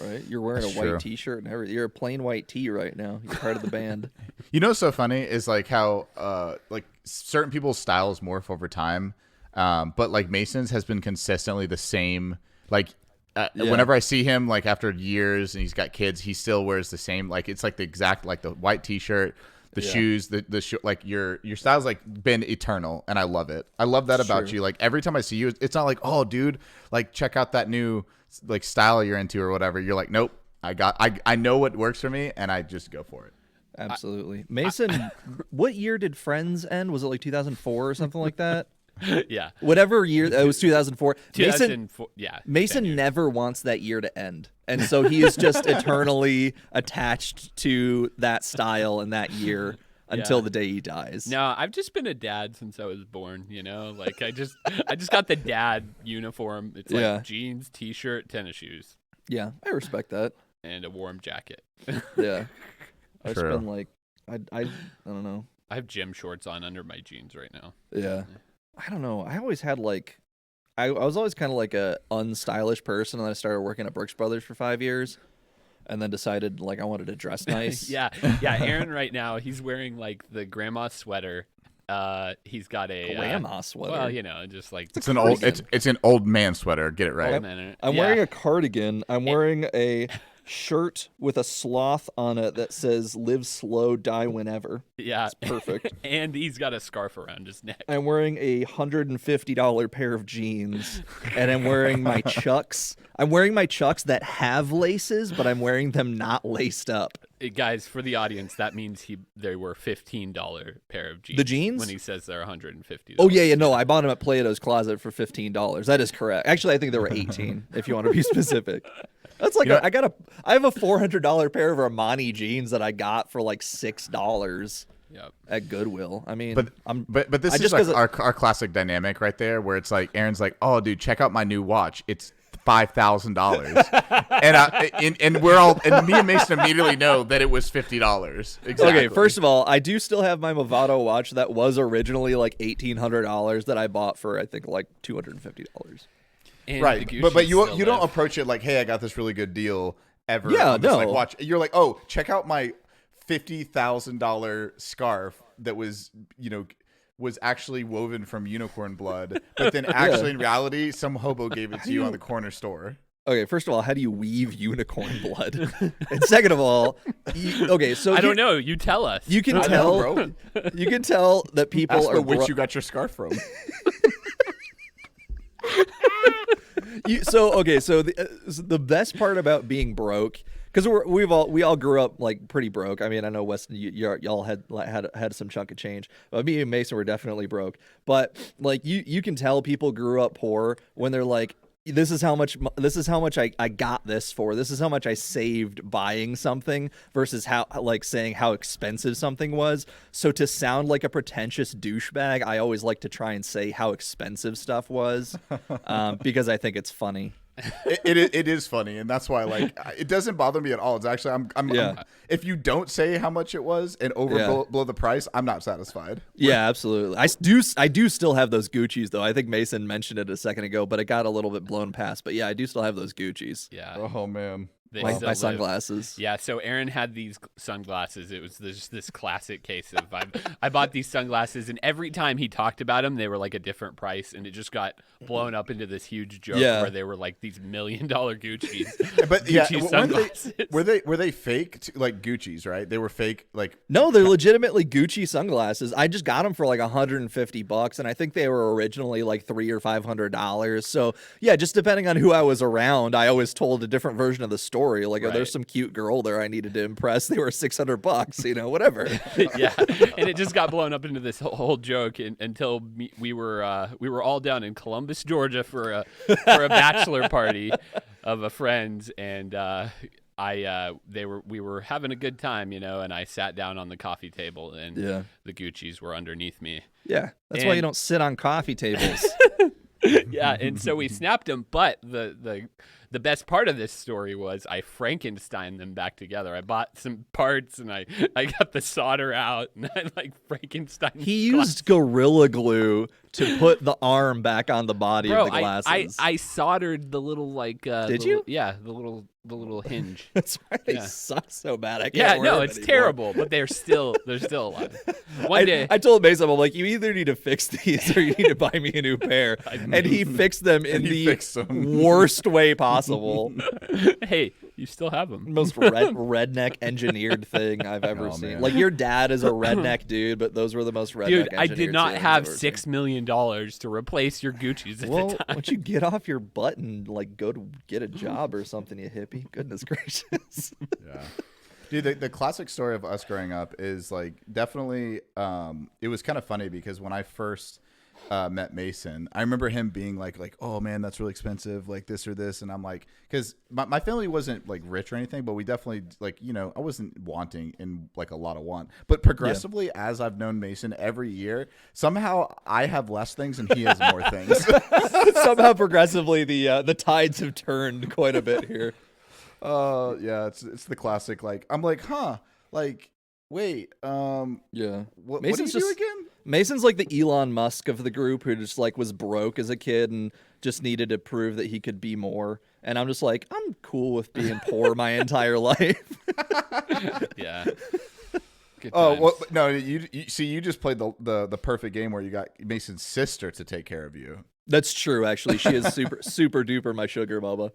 right? You're wearing That's a true. white T-shirt and everything. You're a plain white tee right now. You're part of the band. You know what's so funny is like how like certain people's styles morph over time, but like Mason's has been consistently the same. Like whenever I see him, like after years and he's got kids, he still wears the same. Like it's like the exact like the white T-shirt, the shoes, the like your style's like been eternal, and I love it. I love that about you. Like every time I see you, it's not like, oh dude, like check out that new like style you're into or whatever. You're like, nope, I know what works for me, and I just go for it. Absolutely. Mason, what year did Friends end? Was it like 2004 or something like that? Yeah. Whatever year, it was 2004. 2004, yeah. Mason never wants that year to end. And so he is just eternally attached to that style and that year until the day he dies. No, I've just been a dad since I was born, you know? Like I just got the dad uniform. It's like jeans, t-shirt, tennis shoes. Yeah, I respect that. And a warm jacket. Yeah. I've been like I don't know. I have gym shorts on under my jeans right now. Yeah. I don't know. I always had like I was always kind of like a unstylish person, and then I started working at Brooks Brothers for 5 years, and then decided like I wanted to dress nice. Yeah. Aaron right now, he's wearing like the grandma sweater. He's got a grandma sweater. Well, you know, just like it's an old man sweater. Get it right. I'm wearing a cardigan. I'm wearing a shirt with a sloth on it that says "Live slow, die whenever." Yeah, it's perfect. And he's got a scarf around his neck. I'm wearing a $150 pair of jeans, and I'm wearing my Chucks. I'm wearing my Chucks that have laces, but I'm wearing them not laced up. Guys, for the audience, that means they were $15 pair of jeans. The jeans? When he says they're $150. Oh yeah, no, I bought them at Plato's Closet for $15. That is correct. Actually, I think they were $18 if you want to be specific. That's like I have a $400 pair of Armani jeans that I got for like $6 at Goodwill. I mean, but this is like our classic dynamic right there, where it's like Aaron's like, oh dude, check out my new watch. It's $5,000, and we're all and me and Mason immediately know that it was $50. Exactly. Okay, first of all, I do still have my Movado watch that was originally like $1,800 that I bought for I think like $250. Right, but you don't approach it like, hey, I got this really good deal ever. Yeah, no. Like, watch. You're like, oh, check out my $50,000 scarf that was actually woven from unicorn blood, but then actually in reality, some hobo gave it to you on the corner store. Okay, first of all, how do you weave unicorn blood? And second of all, so I don't know. You tell us. You can tell, bro. You can tell that people Ask which you got your scarf from. So the best part about being broke, because we all grew up like pretty broke. I mean, I know Weston, y'all had some chunk of change, but me and Mason were definitely broke. But like you can tell people grew up poor when they're like, this is how much I got this for. This is how much I saved buying something versus how like saying how expensive something was. So to sound like a pretentious douchebag, I always like to try and say how expensive stuff was because I think it's funny. It is funny, and that's why like it doesn't bother me at all. It's actually I'm if you don't say how much it was and blow the price, I'm not satisfied. Yeah, absolutely. I do still have those Gucci's though. I think Mason mentioned it a second ago, but it got a little bit blown past. But yeah, I do still have those Gucci's. Yeah. Oh man. My sunglasses. Yeah, so Aaron had these sunglasses. It was just this classic case of I bought these sunglasses, and every time he talked about them, they were like a different price, and it just got blown up into this huge joke where they were like these $1 million Gucci's. But Gucci sunglasses. Were they fake like Gucci's, right? They were fake like. No, they're legitimately Gucci sunglasses. I just got them for like $150, and I think they were originally like $300 or $500. So yeah, just depending on who I was around, I always told a different version of the story. Like, oh, there's some cute girl there I needed to impress. They were $600, whatever. Yeah, and it just got blown up into this whole joke until we were all down in Columbus, Georgia for a bachelor party of a friend, and we were having a good time, and I sat down on the coffee table, and the Gucci's were underneath me. Yeah, that's why you don't sit on coffee tables. Yeah, and so we snapped them, but the best part of this story was I Frankensteined them back together. I bought some parts, and I got the solder out, and I like Frankensteined. He used Gorilla Glue to put the arm back on the body of the glasses. I soldered the little like. Did you? Yeah, the little the little hinge. That's why they Yeah. suck so bad. I can't Yeah, wear no, them it's anymore. terrible, but they're still alive. One day, I told Mason, I'm like, you either need to fix these or you need to buy me a new pair. And he fixed them in fixed the them. worst way possible. hey, you still have them. Most redneck engineered thing I've ever Oh, seen. man. Like, your dad is a redneck dude, but those were the most redneck Dude, I did engineered not things have I've ever $6 million to replace your Gucci's at Well, the why time. don't you get off your butt and like go to get a job or something, you hippie? Goodness gracious. Yeah. Dude, the classic story of us growing up is like definitely it was kind of funny because when I first met Mason, I remember him being like, oh man, that's really expensive, like this or this. And I'm like, because my family wasn't like rich or anything, but we definitely like, you know, I wasn't wanting in like a lot of want. But progressively, as I've known Mason every year, somehow I have less things and he has more things. Somehow progressively the tides have turned quite a bit here. Yeah, it's the classic. Like I'm like, like wait, Yeah. what Mason's do you just- do again? Mason's like the Elon Musk of the group who just like was broke as a kid and just needed to prove that he could be more. And I'm just like, I'm cool with being poor my entire life. Yeah. Good Oh, times. well, no, you see, you just played the perfect game where you got Mason's sister to take care of you. That's true, actually. She is super duper my sugar mama.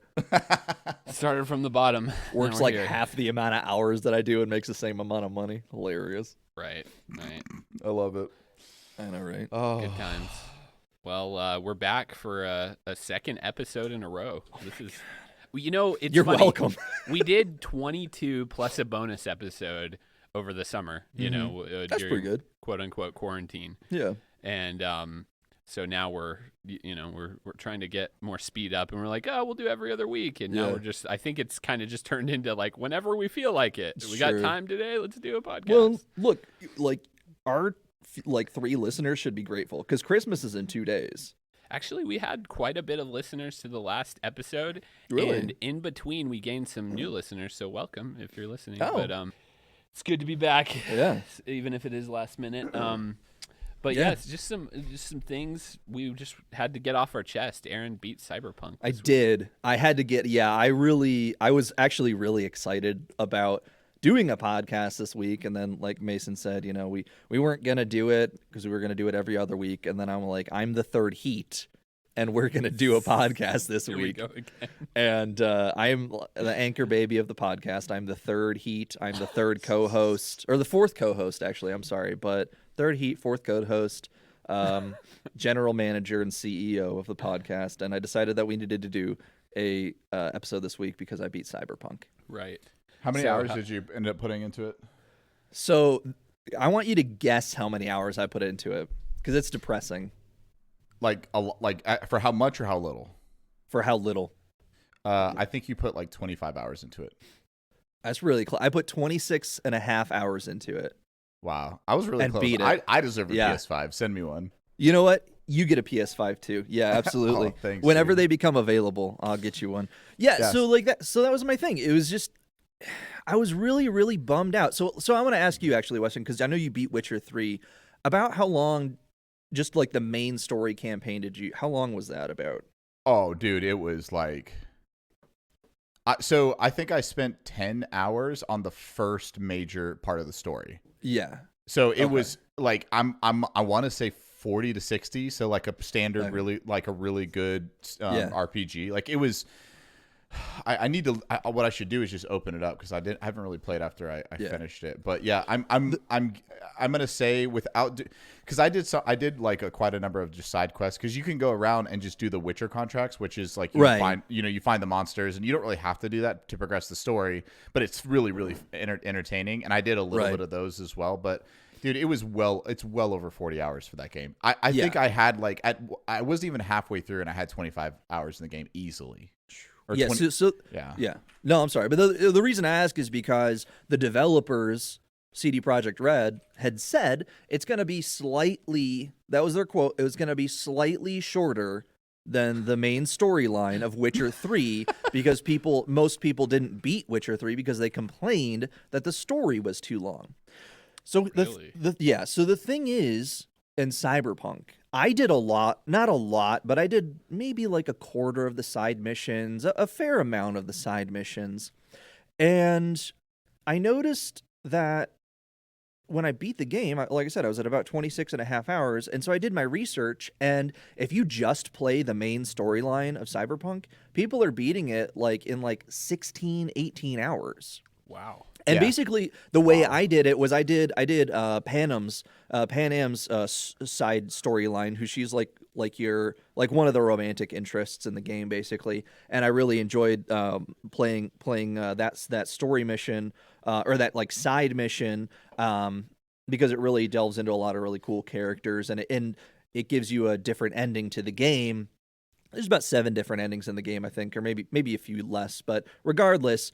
Started from the bottom. Works Now we're like here. half the amount of hours that I do and makes the same amount of money. Hilarious. Right. I love it. I know, right? Oh, Good times. Well, we're back for a second episode in a row. This is, well, you know, it's You're funny. welcome. We did 22 plus a bonus episode over the summer. You know, That's during pretty good. quote unquote quarantine, Yeah. and so now we're trying to get more speed up, and we're like, oh, we'll do every other week, and now Yeah. we're just, I think it's kind of just turned into like whenever we feel like it. We got Sure. time today, let's do a podcast. Well, look, like our like 3 listeners should be grateful because Christmas is in 2 days. Actually, we had quite a bit of listeners to the last episode. Really? And in between, we gained some new listeners, so welcome if you're listening. Oh. But it's good to be back. Yeah. Even if it is last minute. But Yeah. yeah, it's just some things we just had to get off our chest. Aaron beat Cyberpunk. I this week. did. I had to get. Yeah, I was actually really excited about doing a podcast this week, and then like Mason said, you know, we weren't gonna do it because we were gonna do it every other week, and then I'm like, I'm the third heat, and we're gonna do a podcast this Here we week, go again. and I'm the anchor baby of the podcast. I'm the third heat. I'm the third co-host, or the fourth co-host, actually. I'm sorry, but third heat, fourth co-host. General manager and CEO of the podcast, and I decided that we needed to do a episode this week because I beat Cyberpunk. Right. how many So, hours did you end up putting into it? So I want you to guess how many hours I put into it because it's depressing For how much or how little? for how little. I think you put like 25 hours into it. That's really close. I put 26 and a half hours into it. Wow, I was really And close. beat it. I deserve a Yeah. PS5. Send me one. You know what? You get a PS5 too. Yeah, absolutely. Oh, thanks, Whenever dude. they become available, I'll get you one. Yeah, Yes. so like that. So that was my thing. It was just, I was really bummed out. So I want to ask you actually, Weston, because I know you beat Witcher 3. About how long, just like the main story campaign, how long was that about? Oh, dude, it was like. So I think I spent 10 hours on the first major part of the story. Yeah. So it Okay. was like I want to say 40 to 60. So like a standard, Okay. really like a really good Yeah. RPG. Like it was. I need to. What I should do is just open it up because I haven't really played after I Yeah. finished it. But yeah, I'm gonna say without because I did like quite a number of just side quests because you can go around and just do the Witcher contracts, which is like Right. you find the monsters and you don't really have to do that to progress the story, but it's really entertaining. And I did a little Right. bit of those as well, but. Dude, it's well over 40 hours for that game. I Yeah. think I had like I wasn't even halfway through and I had 25 hours in the game easily. Or Yeah. 20 So yeah. yeah. No, I'm sorry, but the reason I ask is because the developers, CD Projekt Red, had said it's going to be slightly. That was their quote. It was going to be slightly shorter than the main storyline of Witcher 3 because most people didn't beat Witcher 3 because they complained that the story was too long. So Really? so the thing is in Cyberpunk, I did a lot, not a lot, but I did maybe like a quarter of the side missions, a fair amount of the side missions. And I noticed that when I beat the game, like I said, I was at about 26 and a half hours. And so I did my research. And if you just play the main storyline of Cyberpunk, people are beating it like in like 16, 18 hours. Wow. And Yeah. basically, the way I did it was I did Pan Am's side storyline, who she's like one of the romantic interests in the game, basically. And I really enjoyed playing that story mission or that like side mission because it really delves into a lot of really cool characters, and it gives you a different ending to the game. There's about 7 different endings in the game, I think, or maybe a few less, but regardless,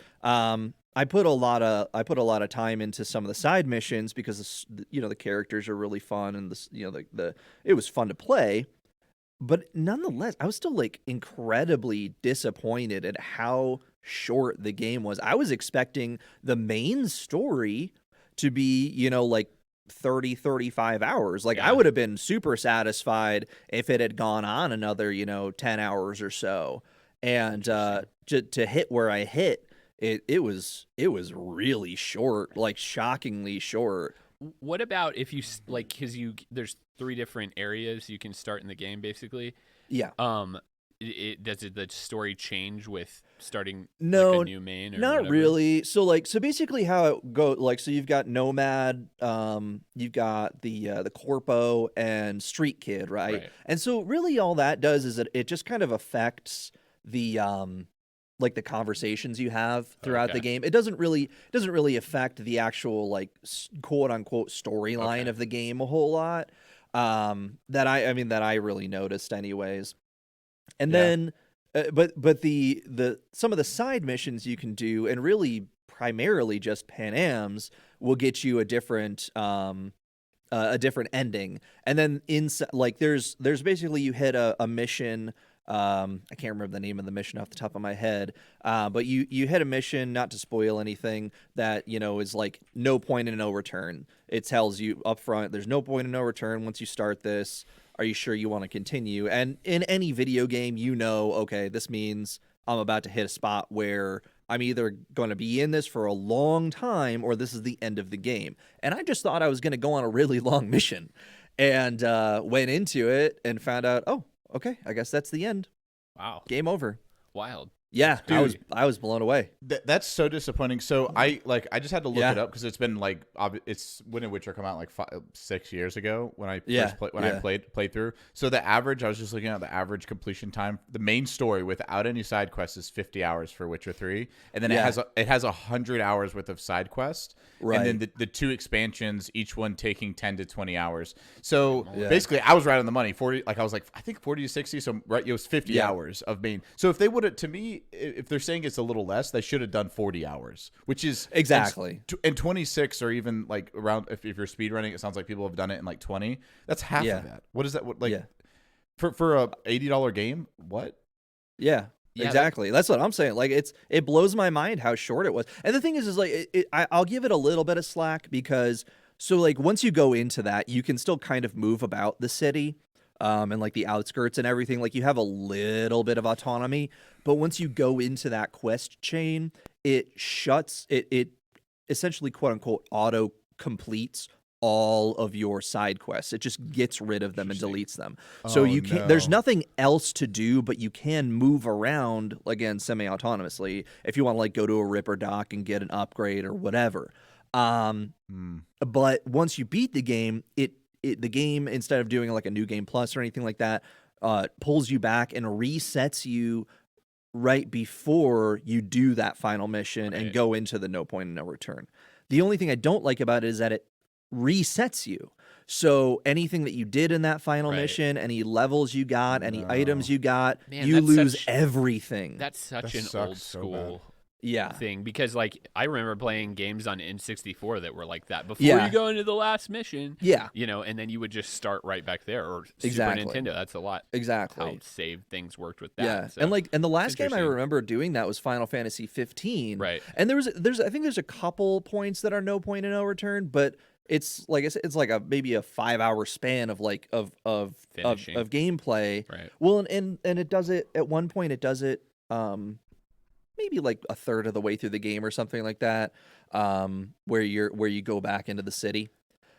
I put a lot of time into some of the side missions because the characters are really fun, and it was fun to play. But nonetheless, I was still like incredibly disappointed at how short the game was. I was expecting the main story to be, like 30, 35 hours. Like I would have been super satisfied if it had gone on another, 10 hours or so. And to hit where I hit, it was really short, like shockingly short. What about if you like, because there's 3 different areas you can start in the game, basically. Yeah. Does the story change with starting No, like a new main? Or not whatever? really. So basically how it goes, so you've got Nomad, you've got the Corpo and Street Kid, right? And so really all that does is it just kind of affects the like the conversations you have throughout the game. It doesn't really affect the actual like quote unquote storyline of the game a whole lot. That I really noticed anyways. And then but the some of the side missions you can do, and really primarily just Pan Am's, will get you a different ending. And then like there's basically, you hit a mission. I can't remember the name of the mission off the top of my head, but you hit a mission, not to spoil anything, that is like no point in no return. It tells you up front there's no point in no return once you start this. Are you sure you want to continue? And in any video game, okay, this means I'm about to hit a spot where I'm either going to be in this for a long time, or this is the end of the game. And I just thought I was going to go on a really long mission, and went into it and found out, oh, okay, I guess that's the end. Wow. Game over. Wild. Yeah, Dude, I was blown away. That's so disappointing. So I just had to look it up because it's been like it's when did Witcher come out, like 6 years ago when I played through. So the average, I was just looking at the average completion time. The main story without any side quests is 50 hours for Witcher 3, and then it has 100 hours worth of side quests, and then the 2 expansions, each one taking 10 to 20 hours. So basically, I was right on the money. 40, like I was like, I think 40 to 60. So it was 50 hours of main. So if they would have, to me, if they're saying it's a little less, they should have done 40 hours, which is exactly. And 26, or even like around, if you're speed running, it sounds like people have done it in like 20. That's half of that. What is that? For a $80 game? What? Yeah. Exactly. That's what I'm saying. Like it blows my mind how short it was. And the thing is like I'll give it a little bit of slack because like once you go into that, you can still kind of move about the city. And like the outskirts and everything, like you have a little bit of autonomy, but once you go into that quest chain, it essentially quote unquote auto completes all of your side quests. It just gets rid of them and deletes them. So you can't, there's nothing else to do, but you can move around, again, semi-autonomously, if you want to like go to a Ripper dock and get an upgrade or whatever. But once you beat the game, the game, instead of doing like a new game plus or anything like that, pulls you back and resets you right before you do that final mission and go into the no point and no return. The only thing I don't like about it is that it resets you. So anything that you did in that final mission, any levels you got, any items you got, you lose everything. That's such an old school thing, because like I remember playing games on N64 that were like that before you go into the last mission. And then you would just start right back there, or Super Nintendo. That's a lot. Exactly. How save things worked with that. So, and the last game I remember doing that was Final Fantasy 15. Right. And I think there's a couple points that are no point and no return, but it's like I said, it's like maybe a 5-hour span of like of Finishing. gameplay. Right. Well, and it does it at one point. It does it maybe like a third of the way through the game or something like that. Where you go back into the city.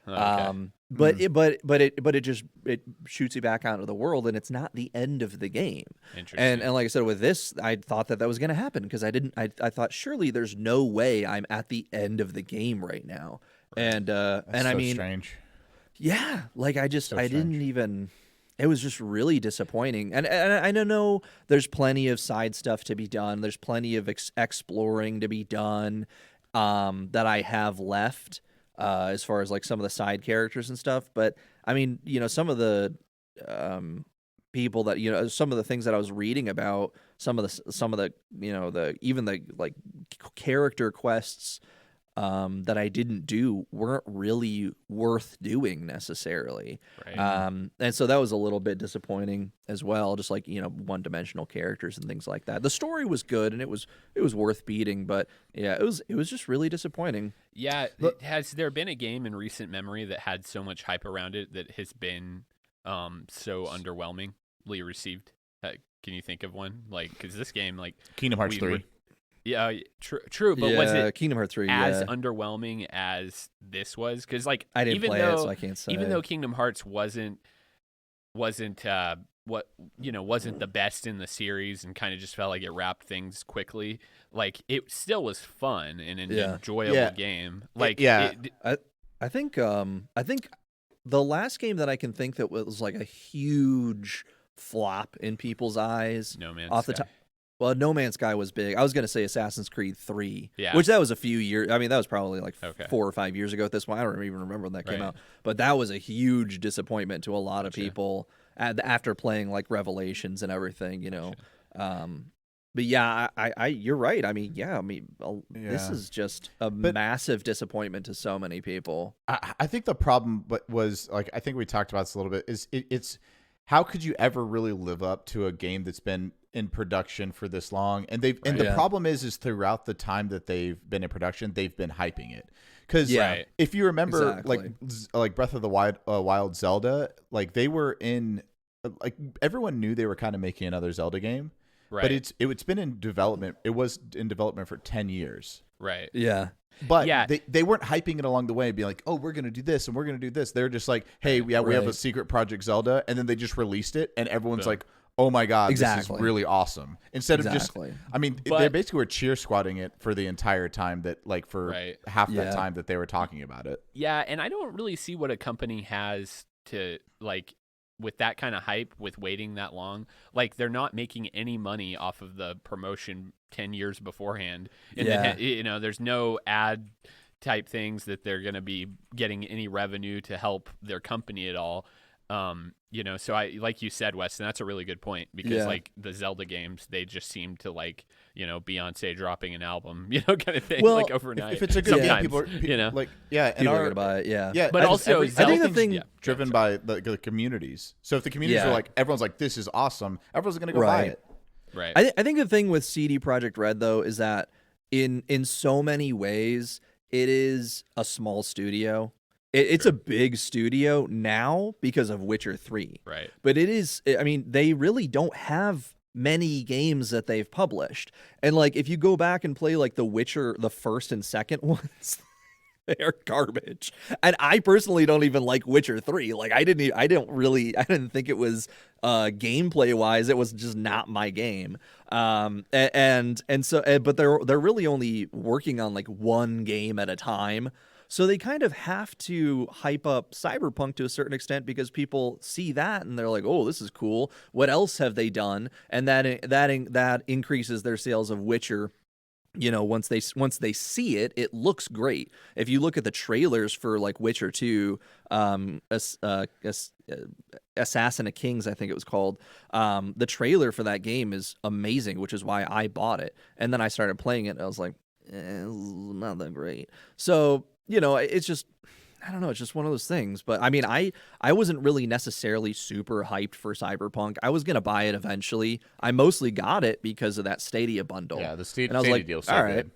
Okay. But it shoots you back out into the world, and it's not the end of the game. Interesting. And like I said, with this, I thought that was going to happen because I thought surely there's no way I'm at the end of the game right now. And That's I so mean, strange. yeah, like I strange. didn't even. It was just really disappointing. And I don't know. There's plenty of side stuff to be done. There's plenty of exploring to be done that I have left. As far as like some of the side characters and stuff. But I mean, some of the people that, some of the things that I was reading about, some of the, even the like character quests that I didn't do weren't really worth doing necessarily. Right. And so that was a little bit disappointing as well, just like, one-dimensional characters and things like that. The story was good and it was worth beating, but yeah, it was just really disappointing. Yeah, has there been a game in recent memory that had so much hype around it that has been so underwhelmingly received? Can you think of one? Like, because this game, like Kingdom Hearts 3. Yeah, true. But yeah, was it Kingdom Hearts 3 as underwhelming as this was? Because like I didn't even play though, it, so I can't say. Even though Kingdom Hearts wasn't wasn't the best in the series and kind of just felt like it wrapped things quickly, like it still was fun and an enjoyable game. Like I think the last game that I can think that was like a huge flop in people's eyes. No Man's off the Sky. top. Well, No Man's Sky was big. I was going to say Assassin's Creed 3, Yeah. which that was a few years. I mean, that was probably like Okay. 4 or 5 years ago at this point. I don't even remember when that came Right. out. But that was a huge disappointment to a lot of people after playing like Revelations and everything, But yeah, you're right. I mean, this is just a massive disappointment to so many people. I think the problem was, like, I think we talked about this a little bit, is it's how could you ever really live up to a game that's been in production for this long? And the problem is throughout the time that they've been in production, they've been hyping it. Because if you remember, like Breath of the Wild Zelda, like they were in, like everyone knew they were kind of making another Zelda game, but it's been in development. It was in development for 10 years. Right. Yeah. But they weren't hyping it along the way and being like, oh, we're going to do this and we're going to do this. They're just like, hey, we have a secret Project Zelda. And then they just released it. And everyone's like, oh, my God, this is really awesome. Instead of just, I mean, they basically were cheer squatting it for the entire time that, like, for half that time that they were talking about it. Yeah. And I don't really see what a company has to, like, with that kind of hype, with waiting that long. Like, they're not making any money off of the promotion 10 years beforehand. There's no ad type things that they're going to be getting any revenue to help their company at all. So I, like you said, Weston, that's a really good point, because like the Zelda games, they just seem to, like, Beyonce dropping an album, kind of thing, like overnight. If it's a good game, people like, and people are going to buy it. Yeah. But also, I think the thing driven by the communities. So if the communities are like, everyone's like, this is awesome, everyone's going to go buy it. Right. I think the thing with CD Projekt Red, though, is that in so many ways, it is a small studio. It's a big studio now because of Witcher 3. Right. But it is, I mean, they really don't have many games that they've published. And like, if you go back and play like the Witcher, the first and second ones, they are garbage. And I personally don't even like Witcher 3. Like, I didn't think it was gameplay wise, it was just not my game. But they're really only working on like one game at a time. So they kind of have to hype up Cyberpunk to a certain extent because people see that and they're like, "Oh, this is cool. What else have they done?" And that increases their sales of Witcher. Once they see it, it looks great. If you look at the trailers for like Witcher 2, Assassin of Kings, I think it was called. The trailer for that game is amazing, which is why I bought it. And then I started playing it, and I was like, it's not that great. So, it's just, I don't know, it's just one of those things. But I mean, I wasn't really necessarily super hyped for Cyberpunk. I was going to buy it eventually. I mostly got it because of that Stadia bundle. Yeah, the Stadia and I was like, deal. So all right.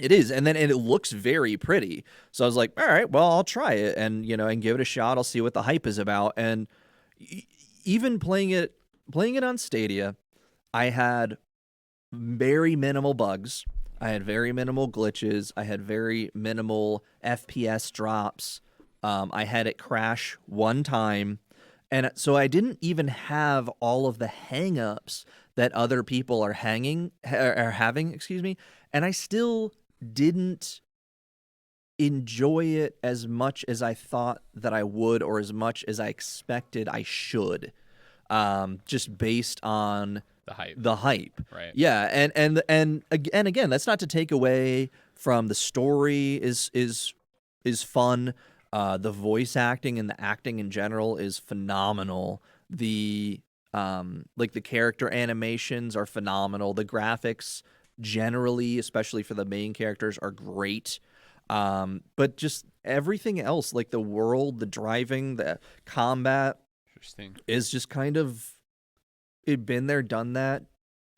It is, and it looks very pretty. So I was like, all right, well, I'll try it, and and give it a shot. I'll see what the hype is about. And even playing it on Stadia, I had very minimal bugs. I had very minimal glitches. I had very minimal FPS drops. I had it crash one time, and so I didn't even have all of the hangups that other people are having. Excuse me, and I still didn't enjoy it as much as I thought that I would, or as much as I expected I should, just based on the hype. Right. Yeah, and again, that's not to take away from the story is fun. The voice acting and the acting in general is phenomenal. The the character animations are phenomenal. The graphics generally, especially for the main characters, are great. But just everything else, like the world, the driving, the combat, is just kind of it been there, done that.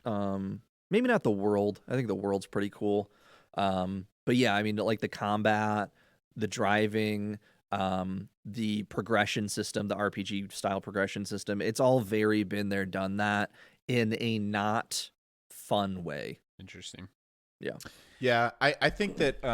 Maybe not the world. I think the world's pretty cool. But yeah, I mean, like the combat, the driving, the progression system, the RPG style progression system, it's all very been there, done that in a not fun way. Interesting. Yeah. Yeah, I think that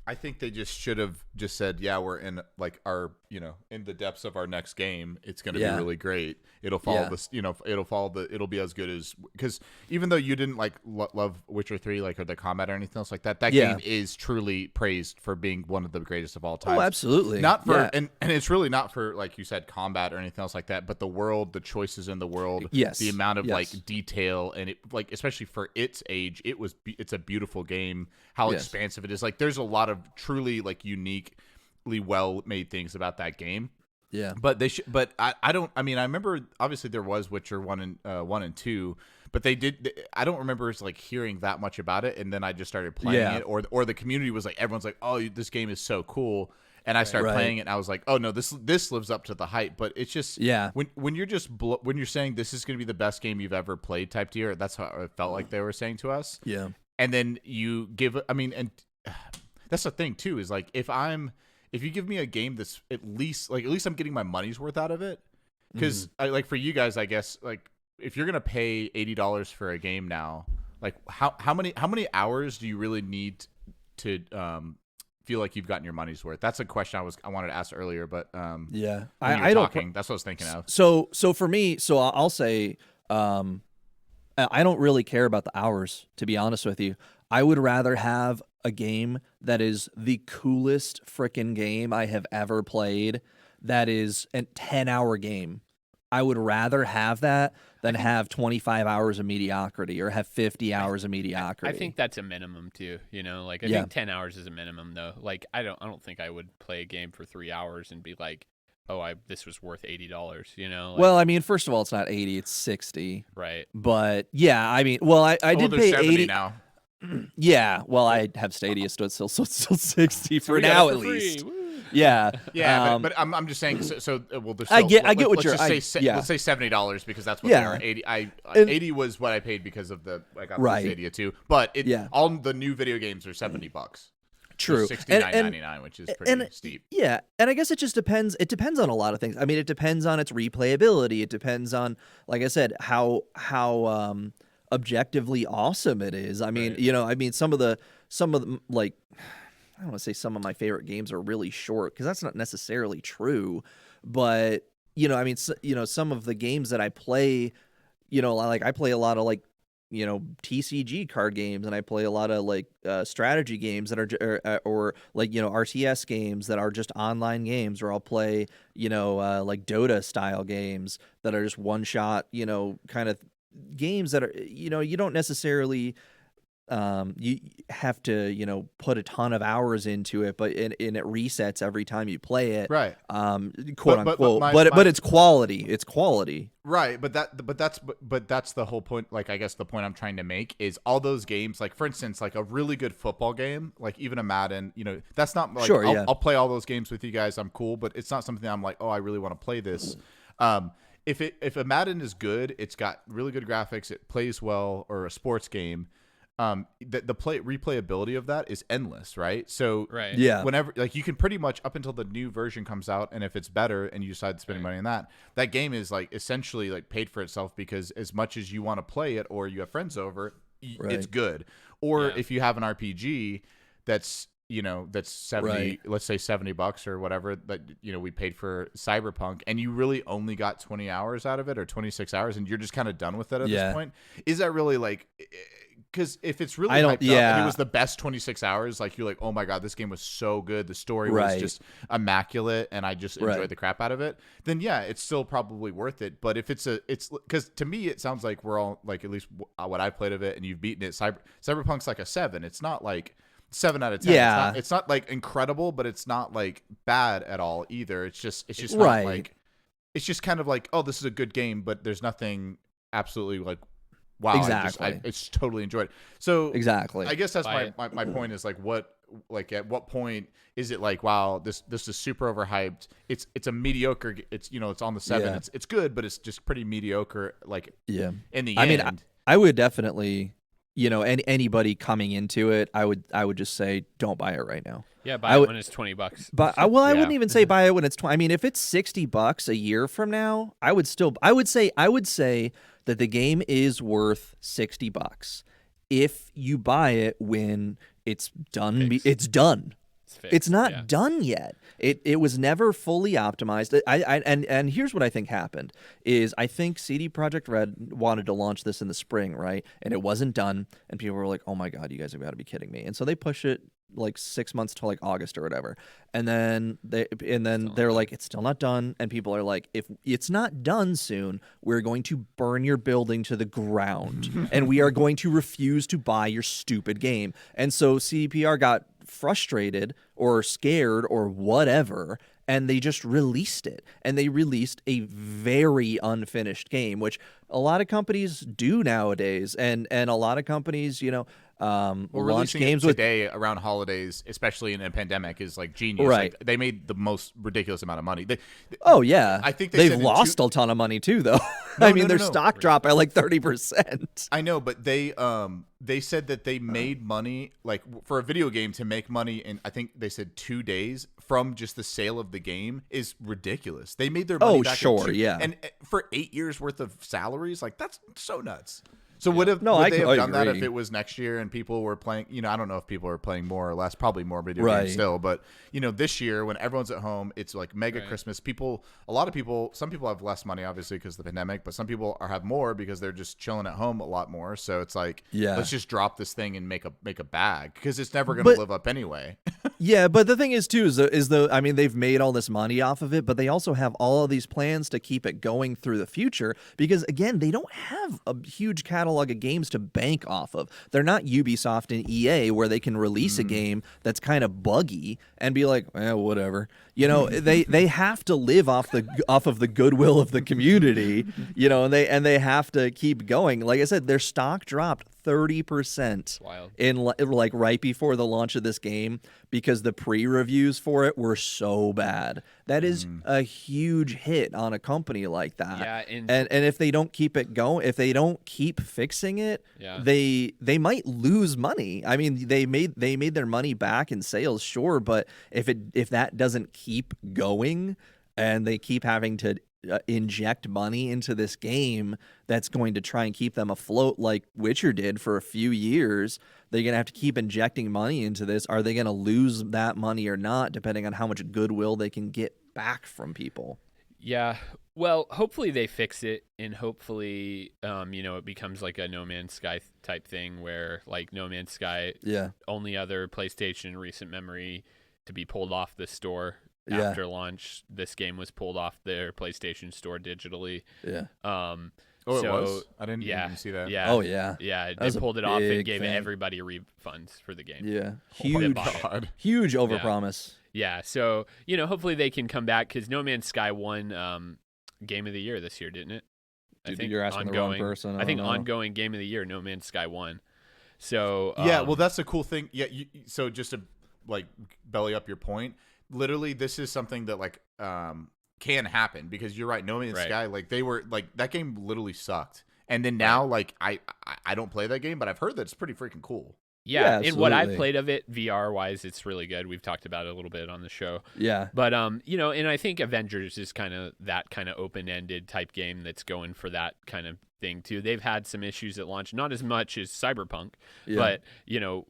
I think they just should have just said, yeah, we're in like our, in the depths of our next game. It's going to be really great. It'll follow this, it'll be as good as, because even though you didn't like love Witcher 3, like, or the combat or anything else like that, that game is truly praised for being one of the greatest of all time. Oh, absolutely. Not for, and it's really not for, like you said, combat or anything else like that, but the world, the choices in the world, the amount of like detail, and it, like, especially for its age, it's a beautiful game. How expansive it is. Like, there's a lot of truly like uniquely well made things about that game. Yeah. But they should. But I remember obviously there was Witcher 1 and 2, but I don't remember like hearing that much about it, and then I just started playing it, or the community was like, everyone's like, oh, this game is so cool. And I started playing it, and I was like, "Oh no, this lives up to the hype." But it's just when you're just when you're saying this is going to be the best game you've ever played, type tier. That's how it felt like they were saying to us. Yeah. And then you give, and that's the thing too, is like if you give me a game that's at least I'm getting my money's worth out of it, because like for you guys, I guess, like if you're gonna pay $80 for a game now, like how many hours do you really need to feel like you've gotten your money's worth? That's a question I wanted to ask earlier, but I don't. That's what I was thinking of. So for me, I'll say, I don't really care about the hours, to be honest with you. I would rather have a game that is the coolest frickin' game I have ever played, that is a 10-hour game. I would rather have that than have 25 hours of mediocrity, or have 50 hours of mediocrity. I think that's a minimum too. Like I think 10 hours is a minimum though. Like I don't think I would play a game for 3 hours and be like, oh, this was worth $80. Like, well, I mean, first of all, it's not 80, it's 60. Right. But yeah, I mean, well, I did pay 80 now. Yeah, well, I have Stadia, so it's still 60 for now at least. Yeah, but I'm just saying. So well, there's I get what you're. Let's say $70 because that's what they are. 80 was what I paid because of the I got the Stadia too. But all the new video games are $70. True, $69.99, which is pretty steep. Yeah, and I guess it just depends. It depends on a lot of things. I mean, it depends on its replayability. It depends on, like I said, how objectively awesome it is. I mean, some of the like, I don't want to say some of my favorite games are really short, because that's not necessarily true. But some of the games that I play, like I play a lot of like, TCG card games, and I play a lot of like strategy games that are or like RTS games that are just online games, or I'll play like Dota style games that are just one shot kind of games that are you don't necessarily you have to put a ton of hours into it, but it resets every time you play it, right? Quote unquote. But it's quality. It's quality, right? But that's the whole point. Like, I guess the point I'm trying to make is all those games, like for instance, like a really good football game, like even a Madden. That's not like I'll play all those games with you guys. I'm cool, but it's not something I'm like, oh, I really want to play this. If a Madden is good, it's got really good graphics, it plays well, or a sports game. the replayability of that is endless, right? So Right. Yeah. whenever like you can pretty much up until the new version comes out, and if it's better and you decide to spend money on that, that game is like essentially like paid for itself, because as much as you want to play it or you have friends over, it's good. Or if you have an RPG that's that's 70, let's say $70 or whatever that we paid for Cyberpunk, and you really only got 20 hours out of it or 26 hours, and you're just kind of done with it at this point. Is that really like? Because if it's really hyped up and it was the best 26 hours, like you're like, oh my god, this game was so good, the story was just immaculate, and I just enjoyed the crap out of it, then yeah, it's still probably worth it. But if it's because to me it sounds like we're all like, at least what I've played of it, and you've beaten it. Cyberpunk's like a 7. It's not like 7 out of 10. Yeah, it's not like incredible, but it's not like bad at all either. It's just not like, it's just kind of like, oh, this is a good game, but there's nothing absolutely like, wow, I it's totally enjoyed it. So exactly, I guess that's my point is like, at what point is it like, wow, this is super overhyped. It's a mediocre. It's it's on the 7. It's good, but it's just pretty mediocre. Like in the end. I mean, I would definitely, anybody coming into it, I would just say don't buy it right now. Yeah, buy it when it's $20. But I wouldn't even say buy it when it's 20. I mean, if it's $60 a year from now, I would say that the game is worth $60 if you buy it when it's done. It's done. It's not done yet. It was never fully optimized. And here's what I think happened is I think CD Projekt Red wanted to launch this in the spring, right? And it wasn't done, and people were like, "Oh my god, you guys have got to be kidding me!" And so they push it like 6 months to like August or whatever, and then they're like, "It's still not done," and people are like, "If it's not done soon, we're going to burn your building to the ground, and we are going to refuse to buy your stupid game." And so CDPR got frustrated or scared or whatever, and they just released it, and they released a very unfinished game, which a lot of companies do nowadays, and a lot of companies launch games today around holidays, especially in a pandemic, is like genius. Right. Like, they made the most ridiculous amount of money. I think they've lost a ton of money too, though. Their stock dropped by like 30%. I know, but they said that they made money, like for a video game to make money in, I think they said 2 days from just the sale of the game is ridiculous. They made their money back and for 8 years worth of salaries, like that's so nuts. So would they have done that if it was next year and people were playing? I don't know if people are playing more or less. Probably more video games still. But this year when everyone's at home, it's like mega Christmas. A lot of people. Some people have less money, obviously, because of the pandemic. But some people have more because they're just chilling at home a lot more. So it's like, let's just drop this thing and make a bag, because it's never going to live up anyway. Yeah, but the thing is too they've made all this money off of it, but they also have all of these plans to keep it going through the future, because again, they don't have a huge catalog of games to bank off of. They're not Ubisoft and EA where they can release a game that's kind of buggy and be like, whatever. They have to live off of the goodwill of the community, and they have to keep going. Like I said, their stock dropped 30% in like right before the launch of this game because the pre-reviews for it were so bad. That is a huge hit on a company like that. Yeah, and if they don't keep it going, if they don't keep fixing it, they might lose money. I mean, they made their money back in sales, sure, but if that doesn't keep going and they keep having to inject money into this game that's going to try and keep them afloat like Witcher did for a few years, they're going to have to keep injecting money into this. Are they going to lose that money or not, depending on how much goodwill they can get back from people? Yeah. Well, hopefully they fix it, and hopefully, it becomes like a No Man's Sky type thing where, like, No Man's Sky, only other PlayStation recent memory to be pulled off the store after launch. This game was pulled off their PlayStation Store digitally. Yeah. It was? I didn't even see that. Yeah. Oh, yeah. Yeah, they pulled it off and gave everybody refunds for the game. Yeah. Huge overpromise. Yeah, so, hopefully they can come back, because No Man's Sky won Game of the Year this year, didn't it? I think you're asking the wrong person. I think ongoing Game of the Year, No Man's Sky won. So well, that's a cool thing. Yeah, so just to like belly up your point, literally this is something that like can happen, because you're right. No Man's Sky, like they were like, that game literally sucked, And then now, like I don't play that game, but I've heard that it's pretty freaking cool. Yeah, in what I've absolutely. played of it, VR wise, it's really good. We've talked about it a little bit on the show. Yeah. But you know, and I think Avengers is kind of that kind of open-ended type game that's going for that kind of thing too. They've had some issues at launch, not as much as Cyberpunk, but you know,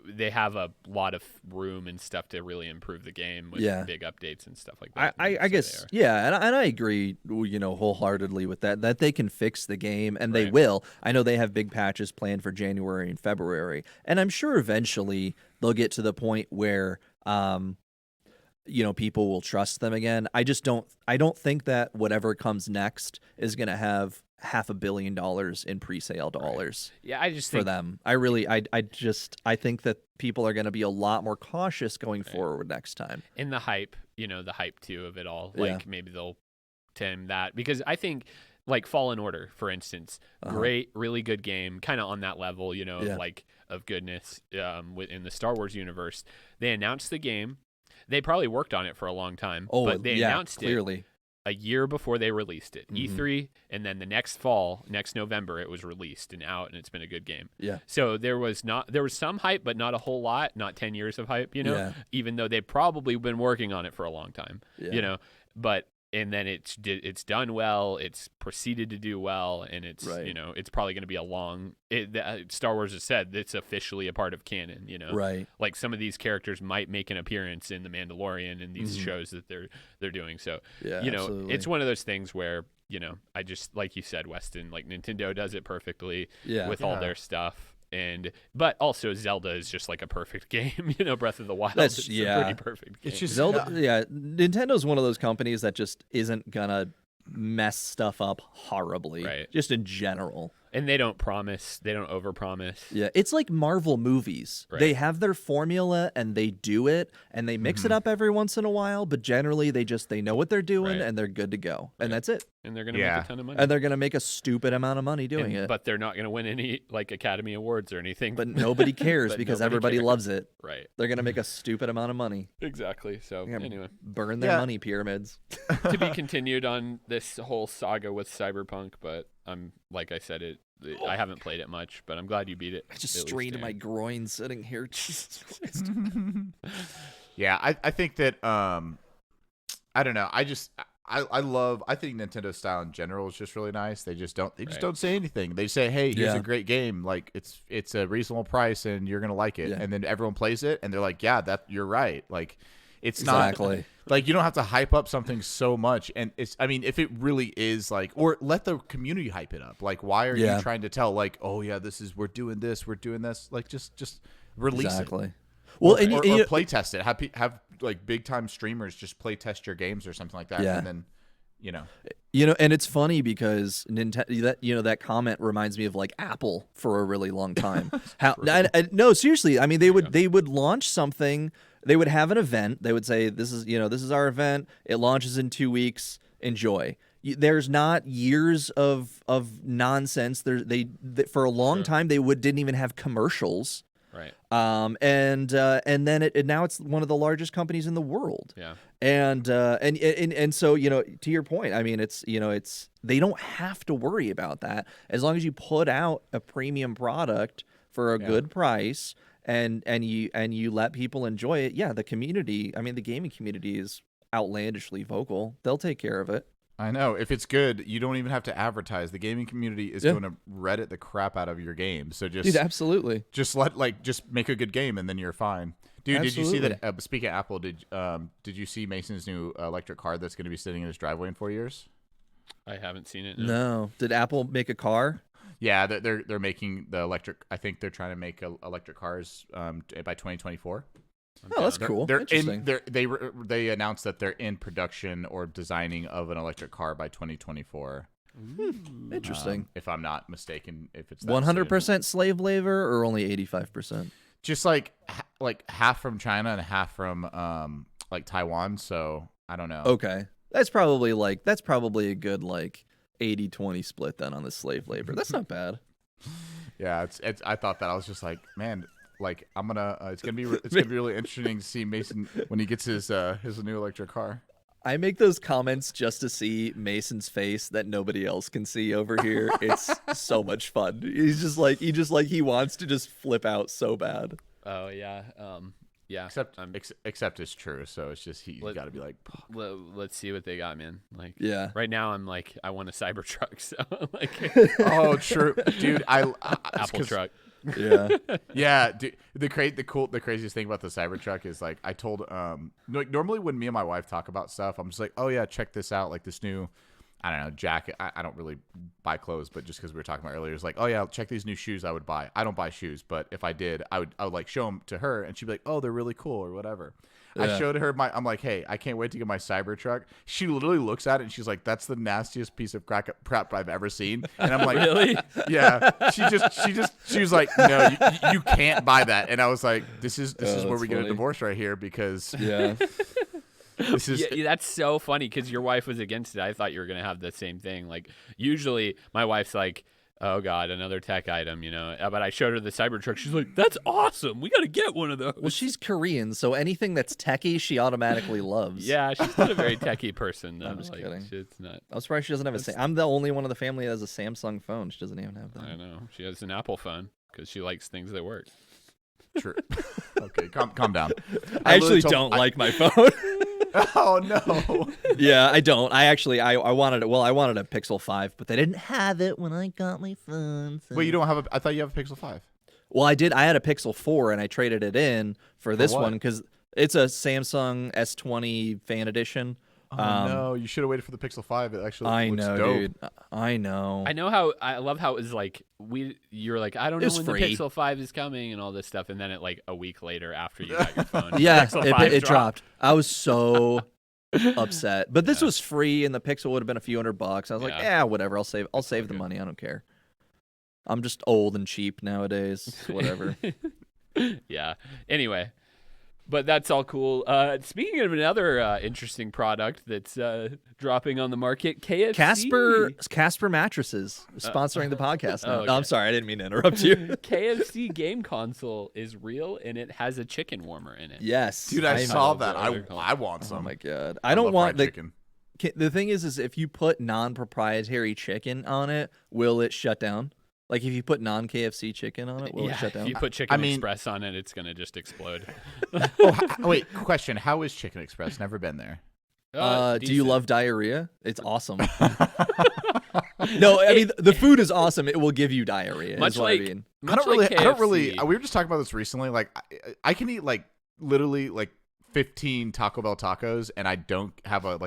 they have a lot of room and stuff to really improve the game with big updates and stuff like that. I guess, yeah, and I agree, you know, wholeheartedly with that they can fix the game, and they will. I know they have big patches planned for January and February, and I'm sure eventually they'll get to the point where, you know, people will trust them again. I don't think that whatever comes next is going to have $500 million in pre-sale dollars. Yeah, I just for think them. I think that people are going to be a lot more cautious going forward next time. in the hype, you know, the hype too of it all. Like maybe they'll tame that, because I think like Fallen Order, for instance, great, really good game, kind of on that level, you know, like of goodness within the Star Wars universe. They announced the game. They probably worked on it for a long time, but they announced it a year before they released it. E3, and then the next November, it was released and out, and it's been a good game. Yeah. So there was some hype, but not a whole lot, not 10 years of hype, you know, even though they've probably been working on it for a long time, you know, and then it's done well, it's proceeded to do well, and it's, you know, it's probably going to be a long, Star Wars has said it's officially a part of canon, you know, like some of these characters might make an appearance in The Mandalorian and these shows that they're doing. So, you know, it's one of those things where, you know, I just, like you said, Weston, like Nintendo does it perfectly with all their stuff. But also Zelda is just like a perfect game, you know. Breath of the Wild is a pretty perfect game. It's just Zelda. Nintendo's one of those companies that just isn't gonna mess stuff up horribly, just in general. And they don't overpromise. Yeah, it's like Marvel movies. They have their formula and they do it, and they mix it up every once in a while, but generally they know what they're doing and they're good to go. And that's it. And they're going to make a ton of money. And they're going to make a stupid amount of money doing it. But they're not going to win any like Academy Awards or anything. But nobody cares because everybody loves it. Right. They're going to make a stupid amount of money. Exactly. So anyway, burn their money pyramids. To be continued on this whole saga with Cyberpunk, but like I said, I haven't played it much, but I'm glad you beat it. I just strained my groin sitting here. Jesus Christ. Yeah, I think that I don't know. I think Nintendo style in general is just really nice. They just don't say anything. They say, "Hey, here's a great game. Like it's a reasonable price and you're going to like it." And then everyone plays it and they're like, "Yeah, you're right." Like it's not like you don't have to hype up something so much. And if it really is like, or let the community hype it up. Like, why are you trying to tell like, "Oh yeah, we're doing this. Like just release it." Well, or play test it. Have like big time streamers just play test your games or something like that, and then and it's funny because Nintendo, that comment reminds me of like Apple for a really long time. No, seriously, I mean they would launch something, they would have an event, they would say this is our event, it launches in 2 weeks, enjoy. There's not years of nonsense. For a long time they didn't even have commercials. Right. And then now it's one of the largest companies in the world. Yeah. And so, to your point, I mean, it's they don't have to worry about that as long as you put out a premium product for a good price and you let people enjoy it. Yeah. The community, I mean, the gaming community is outlandishly vocal. They'll take care of it. I know. If it's good, you don't even have to advertise. The gaming community is going to Reddit the crap out of your game. So just absolutely. Just make a good game and then you're fine. Dude, Absolutely. Did you see that? Speaking of Apple, did you see Mason's new electric car that's going to be sitting in his driveway in 4 years? I haven't seen it. No. Did Apple make a car? Yeah, they're making the electric. I think they're trying to make electric cars by 2024. Oh, that's cool. They announced that they're in production or designing of an electric car by 2024. Interesting. If I'm not mistaken, if it's 100% slave labor or only 85%? Just like half from China and half from like Taiwan. So I don't know. Okay, that's probably a good like 80-20 split then on the slave labor. That's not bad. Yeah, it's. I thought that I was just like, man. Like it's gonna be really interesting to see Mason when he gets his new electric car. I make those comments just to see Mason's face that nobody else can see over here. It's so much fun. He wants to just flip out so bad. Oh yeah. Yeah. Except it's true. So it's just he's got to be like. Let's see what they got, man. Like, yeah. Right now, I'm like, I want a Cybertruck. So like. Oh, true, dude. Apple truck. Yeah. Yeah. Dude, the craziest thing about the Cybertruck is like I told normally when me and my wife talk about stuff, I'm just like, oh yeah, check this out, like this new. I don't know, jacket. I don't really buy clothes, but just because we were talking about earlier, it's like, oh yeah, check these new shoes I would buy. I don't buy shoes, but if I did, I would like show them to her, and she'd be like, oh, they're really cool or whatever. Yeah. I showed her I'm like, hey, I can't wait to get my Cybertruck. She literally looks at it and she's like, that's the nastiest piece of crap I've ever seen. And I'm like, really? Yeah. She was like, no, you can't buy that. And I was like, this is where we get a divorce right here because yeah. That's so funny because your wife was against it. I thought you were gonna have the same thing. Like usually, my wife's like, "Oh God, another tech item," you know. But I showed her the Cybertruck. She's like, "That's awesome. We gotta get one of those." Well, she's Korean, so anything that's techie, she automatically loves. Yeah, she's not a very techie person. Though. I'm just kidding. It's not. I'm surprised she doesn't have a. I'm the only one in the family that has a Samsung phone. She doesn't even have that. I know. She has an Apple phone because she likes things that work. True. Okay, calm down. I actually don't like my phone. Oh no. Yeah, I don't. I wanted it. Well, I wanted a Pixel 5, but they didn't have it when I got my phone. So. Wait, you don't have I thought you have a Pixel 5. Well, I did. I had a Pixel 4 and I traded it in for this what? one because it's a Samsung S20 Fan Edition. Oh no, you should have waited for the Pixel 5. It actually looks dope. Dude. I know. I love how it was like you're like, I don't know when free. the Pixel 5 is coming and all this stuff, and then it like a week later after you got your phone, yeah, Pixel 5 it dropped. I was so upset. But this was free and the Pixel would have been a few $100. I was like, yeah, whatever. I'll save the money. I don't care. I'm just old and cheap nowadays. Whatever. Yeah. Anyway. But that's all cool. Speaking of another interesting product that's dropping on the market, KFC. Casper mattresses sponsoring the podcast now. Okay. No, I'm sorry. I didn't mean to interrupt you. KFC game console is real, and it has a chicken warmer in it. Yes. Dude, I saw that. I want some. Oh, my God. I don't want the chicken. The thing is if you put non-proprietary chicken on it, will it shut down? Like if you put non-KFC chicken on it, will it shut down? If you put Chicken Express on it, it's gonna just explode. Wait, question: how is Chicken Express? Never been there. Do you love diarrhea? It's awesome. No, I mean the food is awesome. It will give you diarrhea. Much like, I mean. I don't really. We were just talking about this recently. Like, I can eat like literally like 15 Taco Bell tacos, and I don't have a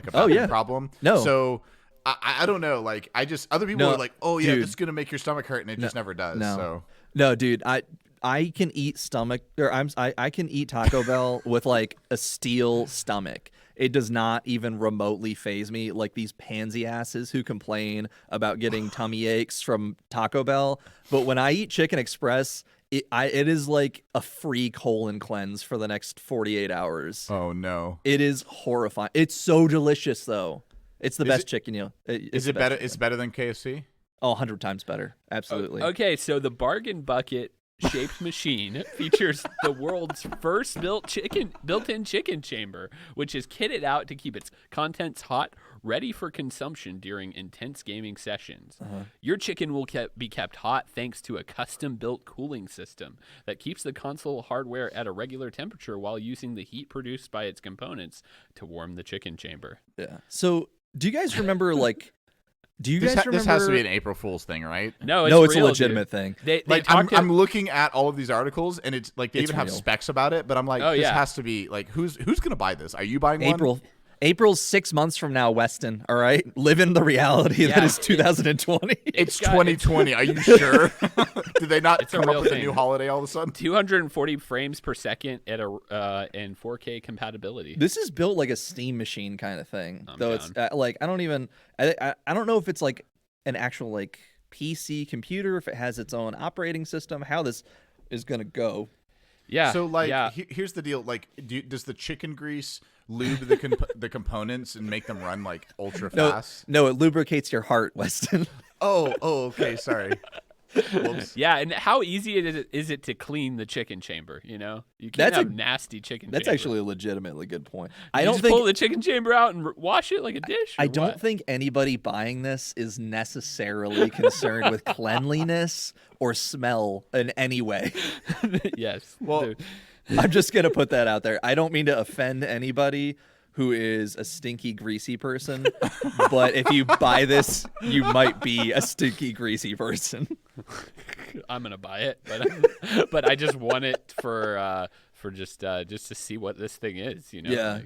problem. No. So. I don't know, like other people are like, oh yeah, this is gonna make your stomach hurt, and it just never does. No, dude, I can eat I can eat Taco Bell with like a steel stomach. It does not even remotely faze me like these pansy asses who complain about getting tummy aches from Taco Bell. But when I eat Chicken Express, it is like a free colon cleanse for the next 48 hours. Oh no, it is horrifying. It's so delicious though. It's the best chicken, Is it better? It's better than KFC? Oh, 100 times better. Absolutely. Okay, so the bargain bucket shaped machine features the world's first built-in chicken chamber, which is kitted out to keep its contents hot, ready for consumption during intense gaming sessions. Your chicken will be kept hot thanks to a custom-built cooling system that keeps the console hardware at a regular temperature while using the heat produced by its components to warm the chicken chamber. Yeah. So, do you guys remember This has to be an April Fool's thing, right? No, it's real, a legitimate thing. I'm looking at all of these articles, and it's like they even have specs about it. But I'm like, this has to be like, who's gonna buy this? Are you buying one? April's 6 months from now, Weston. All right, live in the reality that is 2020. It's 2020. Are you sure? Did they not come up with a new holiday all of a sudden? 240 frames per second at and 4K compatibility. This is built like a Steam machine kind of thing. It's like I don't know if it's like an actual like PC computer, if it has its own operating system, how this is gonna go. Yeah. So here's the deal. Like, does the chicken grease lube the components and make them run like ultra fast? No, it lubricates your heart, Weston. Oh, okay. Sorry. Whoops. Yeah, and how easy is it to clean the chicken chamber? You can't have nasty chicken. That's chamber. actually a legitimately good point. I don't pull the chicken chamber out and wash it like a dish. I don't think anybody buying this is necessarily concerned with cleanliness or smell in any way. Yes. Well, dude. I'm just gonna put that out there. I don't mean to offend anybody who is a stinky, greasy person, but if you buy this, you might be a stinky, greasy person. I'm gonna buy it, but I just want it for just to see what this thing is. Yeah.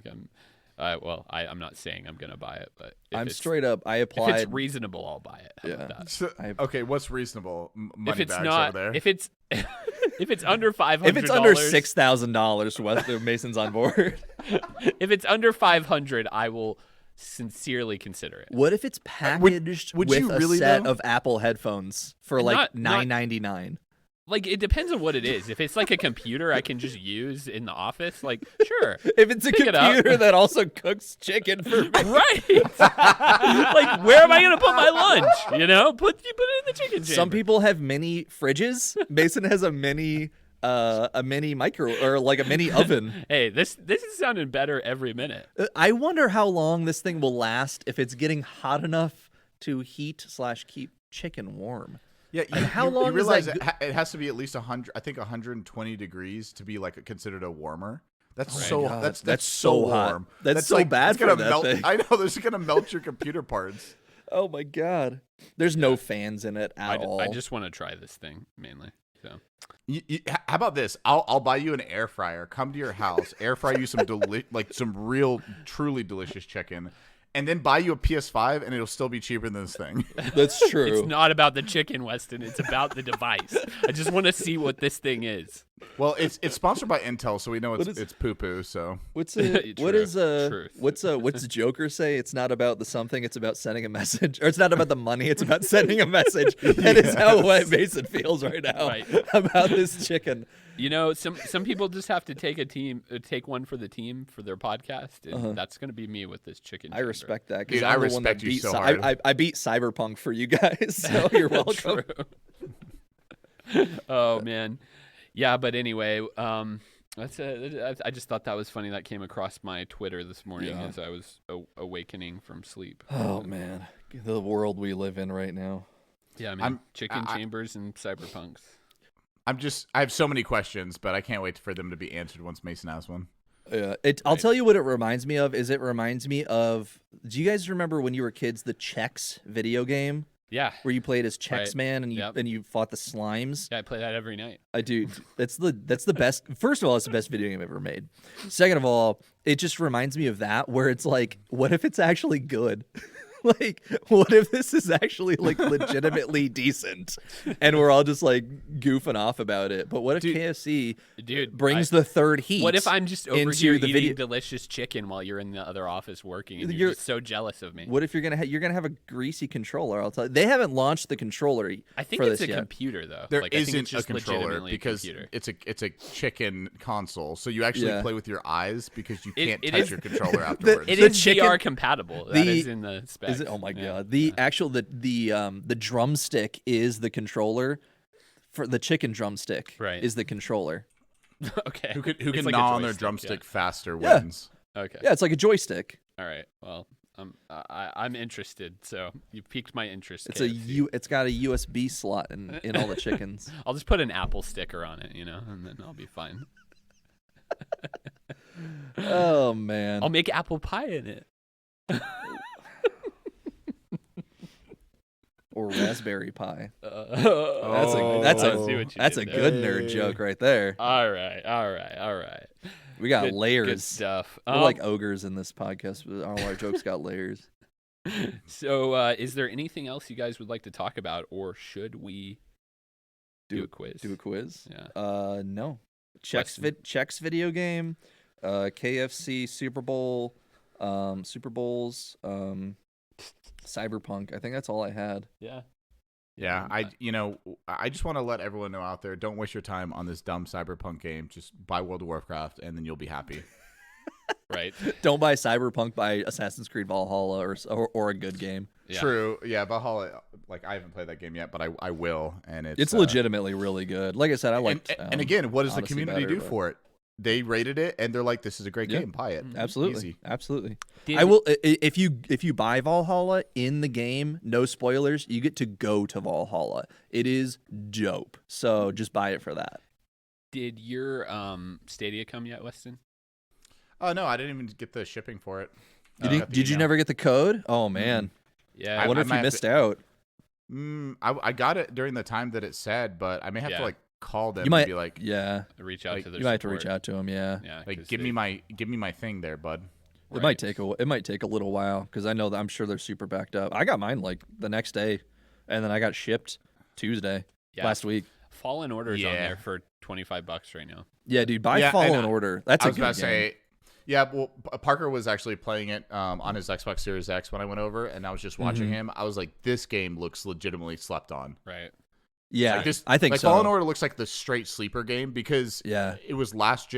I'm not saying I'm gonna buy it, but I'm straight up. I applied. If it's reasonable, I'll buy it. How about that? So, okay, what's reasonable? Money If it's bags not, over there. if it's if it's under $500, If it's under $6,000, Mason's on board. if it's under 500, I will sincerely consider it. What if it's packaged would with you a really, set though? of Apple headphones for like $9.99? Like, it depends on what it is. If it's like a computer I can just use in the office, like, sure. If it's a Pick it up. computer that also cooks chicken for me. Right. Like, where am I going to put my lunch? Put it in the chicken chamber. Some people have mini fridges. Mason has a mini micro or like a mini oven. Hey, this is sounding better every minute. I wonder how long this thing will last if it's getting hot enough to heat/keep chicken warm. Yeah, how long you is realize that it has to be at least 100, I think 120 degrees to be like considered a warmer. That's Oh my so God, that's so hot. warm. That's so like, bad it's gonna for that melt. thing. I know, this is gonna melt your computer parts. Oh my God. There's no fans in it at all. I just want to try this thing mainly. So How about this? I'll buy you an air fryer. Come to your house, air fry you some some real truly delicious chicken, and then buy you a PS5, and it'll still be cheaper than this thing. That's true. it's not about the chicken, Weston. It's about the device. I just want to see what this thing is. Well, it's sponsored by Intel, so we know What is- it's poo poo. So What's Truth. what's Joker say? It's not about the something, it's about sending a message. Or it's not about the money, it's about sending a message. That is how Mason feels right now Right. about this chicken. Some people just have to take one for the team for their podcast, and that's going to be me with this chicken. I chamber. respect that. Dude, I'm I the one that respect you beat so hard. I beat Cyberpunk for you guys, so you're welcome. True. Oh man, yeah. But anyway, I just thought that was funny. That came across my Twitter this morning as I was awakening from sleep. Oh man, the world we live in right now. Yeah, I mean, chicken chambers and cyberpunks. I have so many questions, but I can't wait for them to be answered once Mason has one. I'll tell you what it reminds me of. It reminds me of. Do you guys remember when you were kids the Chex video game? Yeah. Where you played as Chex Right. Man and you fought the slimes. Yeah, I play that every night. I do. That's the best. First of all, it's the best video game ever made. Second of all, it just reminds me of that where it's like, what if it's actually good? Like, what if this is actually like legitimately decent, and we're all just like goofing off about it? But what if KFC brings the third heat? What if I'm just over into here the eating video? delicious chicken while you're in the other office working, and you're just so jealous of me? What if you're gonna have a greasy controller? I'll tell you, they haven't launched the controller. I think for it's this a yet. computer though. There I think isn't it's just a controller legitimately because a computer. it's a chicken console, so you actually play with your eyes because you can't it touch is- your controller afterwards. It the is chicken- VR compatible. That is in the specs. Is it? Oh my Yeah. God! The drumstick is the controller. For the chicken drumstick, Right. is the controller. Okay. who It's can like a gnaw on their joystick, drumstick faster Yeah. wins. Yeah. Okay. Yeah, it's like a joystick. All right. Well, I'm interested. So you piqued my interest. It's KFC. It's got a USB slot in all the chickens. I'll just put an Apple sticker on it, and then I'll be fine. Oh man! I'll make apple pie in it. Or raspberry pie. I That's see a what you did good there. nerd joke right there. All right. We got Good layers. stuff. We're like ogres in this podcast. All our jokes got layers. So, is there anything else you guys would like to talk about, or should we do a quiz? Do a quiz? Yeah. No. Chex video game, KFC Super Bowl, Super Bowls, Cyberpunk. I think that's all I had. Yeah. Yeah, I just want to let everyone know out there, don't waste your time on this dumb Cyberpunk game. Just buy World of Warcraft and then you'll be happy. right? Don't buy Cyberpunk, buy Assassin's Creed Valhalla or a good game. Yeah. True. Yeah, Valhalla. Like I haven't played that game yet, but I will, and It's legitimately really good. Like I said, I liked. And again, what does the Odyssey community better, do but- for it? They rated it, and they're like, "This is a great Yeah. game. Buy it." Absolutely, Easy. absolutely. Did- I will if you buy Valhalla in the game, no spoilers. You get to go to Valhalla. It is dope. So just buy it for that. Did your Stadia come yet, Weston? Oh no, I didn't even get the shipping for it. Did you never get the code? Oh man, Yeah. I wonder if might you have missed out. I got it during the time that it said, but I may have to like call them You might and be like, yeah. reach out to their You might have to support. reach out to them. Yeah. Yeah. like 'cause give me my thing there, bud. It might take a little while because I know that I'm sure they're super backed up. I got mine like the next day, and then I got shipped Tuesday last week. Fallen Order's on there for $25 right now. Yeah, dude, buy Yeah, Fallen and Order. That's I a was good about to game. say, yeah. Well, Parker was actually playing it on his Xbox Series X when I went over, and I was just watching him. I was like, this game looks legitimately slept on. Right. Yeah, Like I think like so. Fallen Order looks like the straight sleeper game because it was last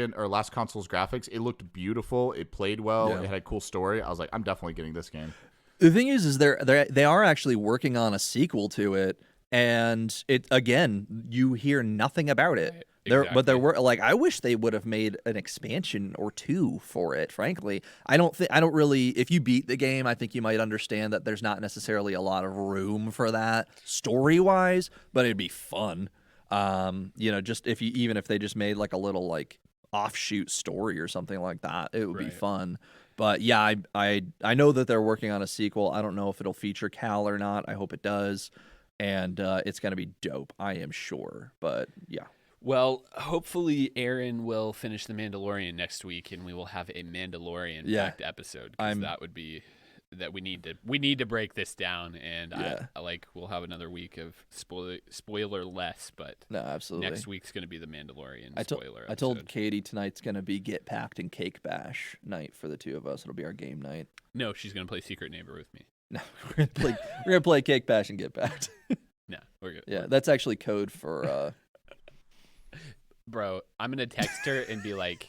console's graphics. It looked beautiful. It played well. Yeah. It had a cool story. I was like, I'm definitely getting this game. The thing is they are actually working on a sequel to it, and it again you hear nothing about it. Right, But there were like I wish they would have made an expansion or two for it. Frankly, I don't really. If you beat the game, I think you might understand that there's not necessarily a lot of room for that story wise, but it'd be fun. Just even if they just made like a little like offshoot story or something like that, it would be fun. But yeah, I know that they're working on a sequel. I don't know if it'll feature Cal or not. I hope it does, and it's gonna be dope. I am sure. But yeah. Well, hopefully Aaron will finish The Mandalorian next week, and we will have a Mandalorian-packed episode. Because that would be that we need to break this down, and we'll have another week of spoiler less, but No, absolutely. next week's going to be The Mandalorian spoiler. I told Katie tonight's gonna be get packed and cake bash night for the two of us. It'll be our game night. No, she's going to play Secret Neighbor with me. No, we're gonna play cake bash and get packed. No, we're good. Yeah, that's actually code for. Bro, I'm going to text her and be like,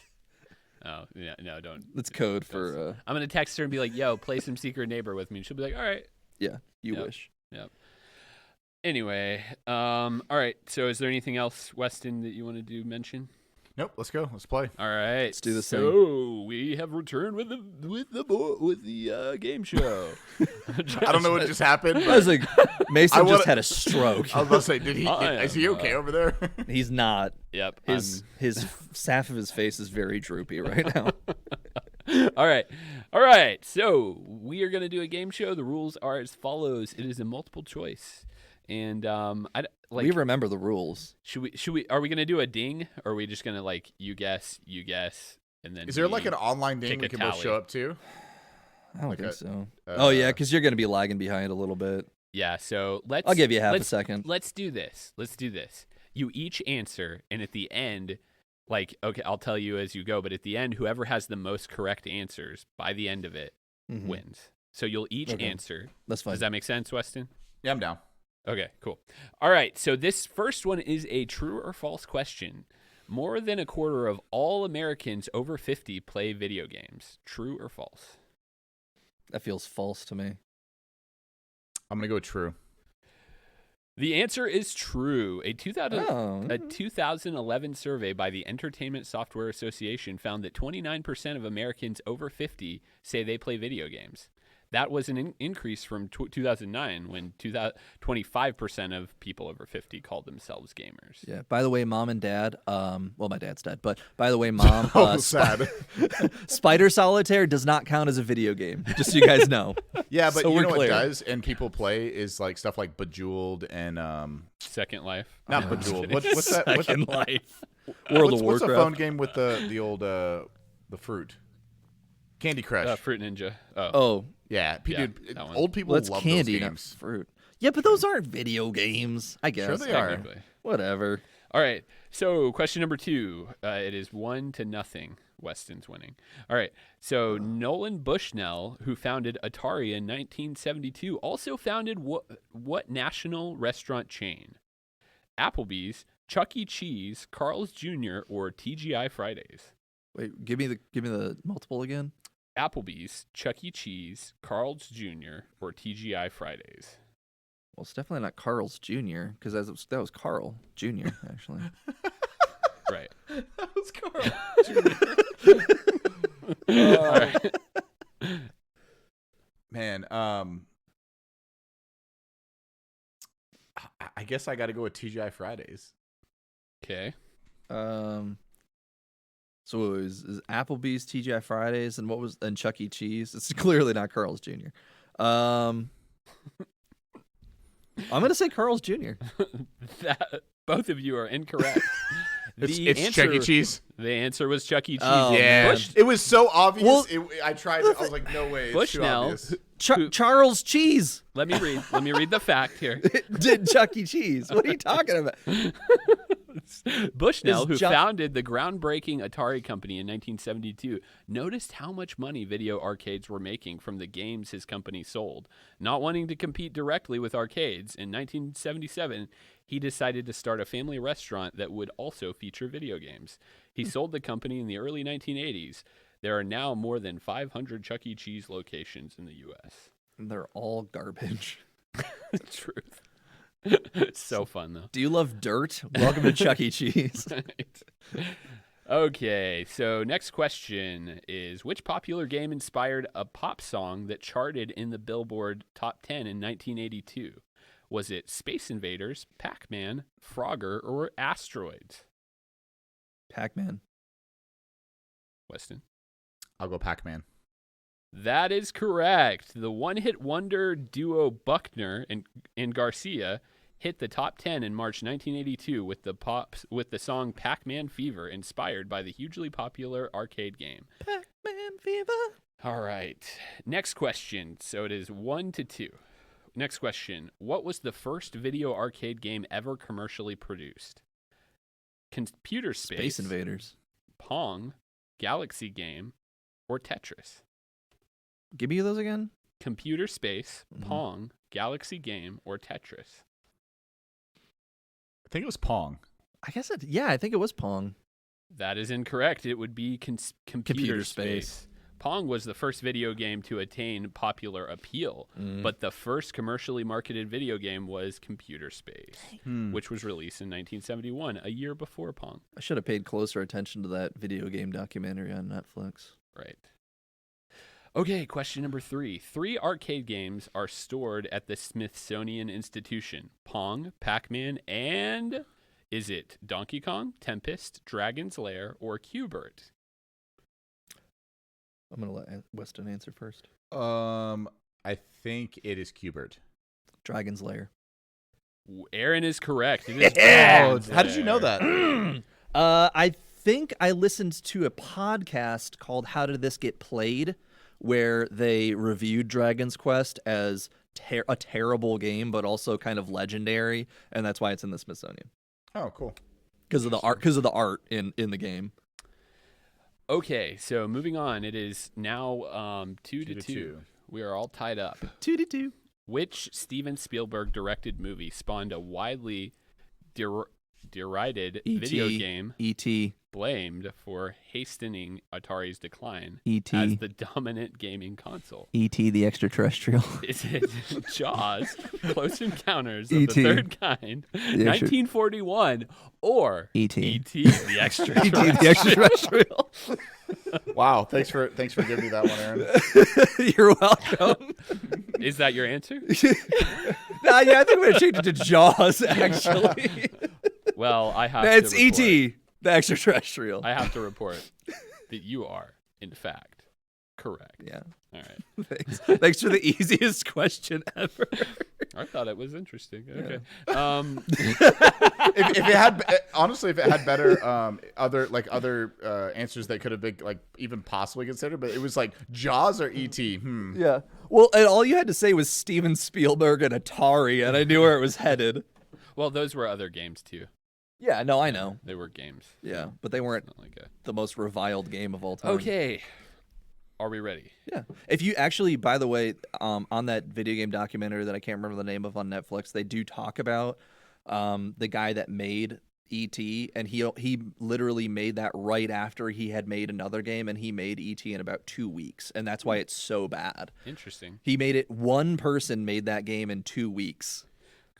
oh, yeah, no, don't. That's code for. I'm going to text her and be like, yo, play some Secret Neighbor with me. And she'll be like, all right. Yeah, you wish. Yep. Anyway, all right. So is there anything else, Weston, that you want to mention? Nope. Let's go. Let's play. All right. Let's do this thing. So we have returned with the game show. I don't know what just happened. I was like, Mason wanna- just had a stroke. I was about to say, is he am, okay over there? He's not. Yep. His half of his face is very droopy right now. All right. So we are going to do a game show. The rules are as follows. It is a multiple choice. And We remember the rules. Should we? Are we gonna do a ding, or are we just gonna like you guess, and then? Is there like an online game take we a can both tally? show up to? I don't Like think a- so. Oh yeah, because you're gonna be lagging behind a little bit. Yeah. So let's. I'll give you half a second. Let's do this. You each answer, and at the end, like, okay, I'll tell you as you go. But at the end, whoever has the most correct answers by the end of it wins. So you'll each answer. That's fine. Does that make sense, Weston? Yeah, I'm down. Okay, cool. All right, so this first one is a true or false question. More than a quarter of all Americans over 50 play video games. True or false? That feels false to me. I'm gonna go with true. The answer is true. A 2011 survey by the Entertainment Software Association found that 29% of Americans over 50 say they play video games. That was an increase from 2009 when 25% of people over 50 called themselves gamers. Yeah. By the way, mom and dad. Well, my dad's dead, but by the way, mom. Sad. Spider Solitaire does not count as a video game. Just so you guys know. Yeah, but So you we're know what clear. does and people play is like stuff like Bejeweled and Second Life. not Bejeweled. What's that? What's Second that? Life. World of What's a Warcraft. phone game with the old the fruit? Candy Crush. Fruit Ninja. Oh, yeah, Yeah, dude. that one. Old people well, that's love candy, those not games. fruit. Yeah, but those aren't video games. I guess. Sure they are. Technically. Whatever. All right. So question number 2. It is 1-0. Weston's winning. All right. So Nolan Bushnell, who founded Atari in 1972, also founded what national restaurant chain? Applebee's, Chuck E. Cheese, Carl's Jr., or TGI Fridays? Wait, give me the multiple again. Applebee's, Chuck E. Cheese, Carl's Jr., or TGI Fridays. Well, it's definitely not Carl's Jr. because that was Carl Jr. actually. Right. That was Carl. All right. Man, I guess I got to go with TGI Fridays. Okay. So is Applebee's, TGI Fridays, and Chuck E. Cheese? It's clearly not Carl's Jr. I'm gonna say Carl's Jr. Both of you are incorrect. It's Chuck E. Cheese. The answer was Chuck E. Cheese. Oh, Yeah, Bush, it was so obvious. Well, I tried it. I was like, no way. It's too Bushnell. obvious. Charles Cheese let me read the fact here. did Chuck E. Cheese. What are you talking about? Bushnell, who Is Chuck- founded the groundbreaking Atari company in 1972, noticed how much money video arcades were making from the games his company sold. Not wanting to compete directly with arcades, in 1977, he decided to start a family restaurant that would also feature video games. He sold the company in the early 1980s. There are now more than 500 Chuck E. Cheese locations in the U.S. They're all garbage. Truth. It's so fun, though. Do you love dirt? Welcome to Chuck E. Cheese. Right. Okay, so next question is, which popular game inspired a pop song that charted in the Billboard Top 10 in 1982? Was it Space Invaders, Pac-Man, Frogger, or Asteroids? Pac-Man. Weston? I'll go Pac-Man. That is correct. The one-hit wonder duo Buckner and Garcia hit the top 10 in March 1982 with the song Pac-Man Fever, inspired by the hugely popular arcade game. Pac-Man Fever. All right. Next question. So it is 1-2. Next question. What was the first video arcade game ever commercially produced? Computer Space Invaders. Pong, Galaxy Game, or Tetris? Give me those again. Computer Space, Pong, Galaxy Game, or Tetris? I think it was Pong. I guess I think it was Pong. That is incorrect. It would be Computer Space. Pong was the first video game to attain popular appeal, but the first commercially marketed video game was Computer Space, which was released in 1971, a year before Pong. I should have paid closer attention to that video game documentary on Netflix. Right. Okay, question number 3. 3 arcade games are stored at the Smithsonian Institution. Pong, Pac-Man, and is it Donkey Kong, Tempest, Dragon's Lair, or Q*bert? I'm going to let Weston answer first. I think it is Q*bert. Dragon's Lair. Aaron is correct. It is Dragon's How did you know Lair. that? I think I listened to a podcast called How Did This Get Played, where they reviewed Dragon's Quest as a terrible game, but also kind of legendary, and that's why it's in the Smithsonian. Oh, cool. Because of the art in the game. Okay, so moving on. It is now 2-2. We are all tied up. 2-2. Which Steven Spielberg directed movie spawned a widely derided video game E.T. blamed for hastening Atari's decline E.T. as the dominant gaming console? E.T. the Extraterrestrial. Is it Jaws, Close Encounters of E.T. the Third Kind, 1941, or E.T. E.T. the Extraterrestrial? E.T. the Extraterrestrial. Wow, thanks for giving me that one, Aaron. You're welcome. Is that your answer? I think I'm going to change it to Jaws, actually. Well, I have It's to report, E.T. the Extraterrestrial. I have to report that you are, in fact, correct. Yeah. All right. Thanks for the easiest question ever. I thought it was interesting. Okay. if it had honestly, if it had better other answers that could have been like even possibly considered, but it was like Jaws or E.T. Yeah. Well, and all you had to say was Steven Spielberg and Atari, and I knew where it was headed. Well, those were other games too. Yeah, no, I know. They were games. Yeah, but they weren't Not like the most reviled game of all time. Okay. Are we ready? Yeah. If you actually, by the way, on that video game documentary that I can't remember the name of on Netflix, they do talk about the guy that made E.T. and he literally made that right after he had made another game, and he made E.T. in about 2 weeks, and that's why it's so bad. Interesting. He made it. One person made that game in 2 weeks.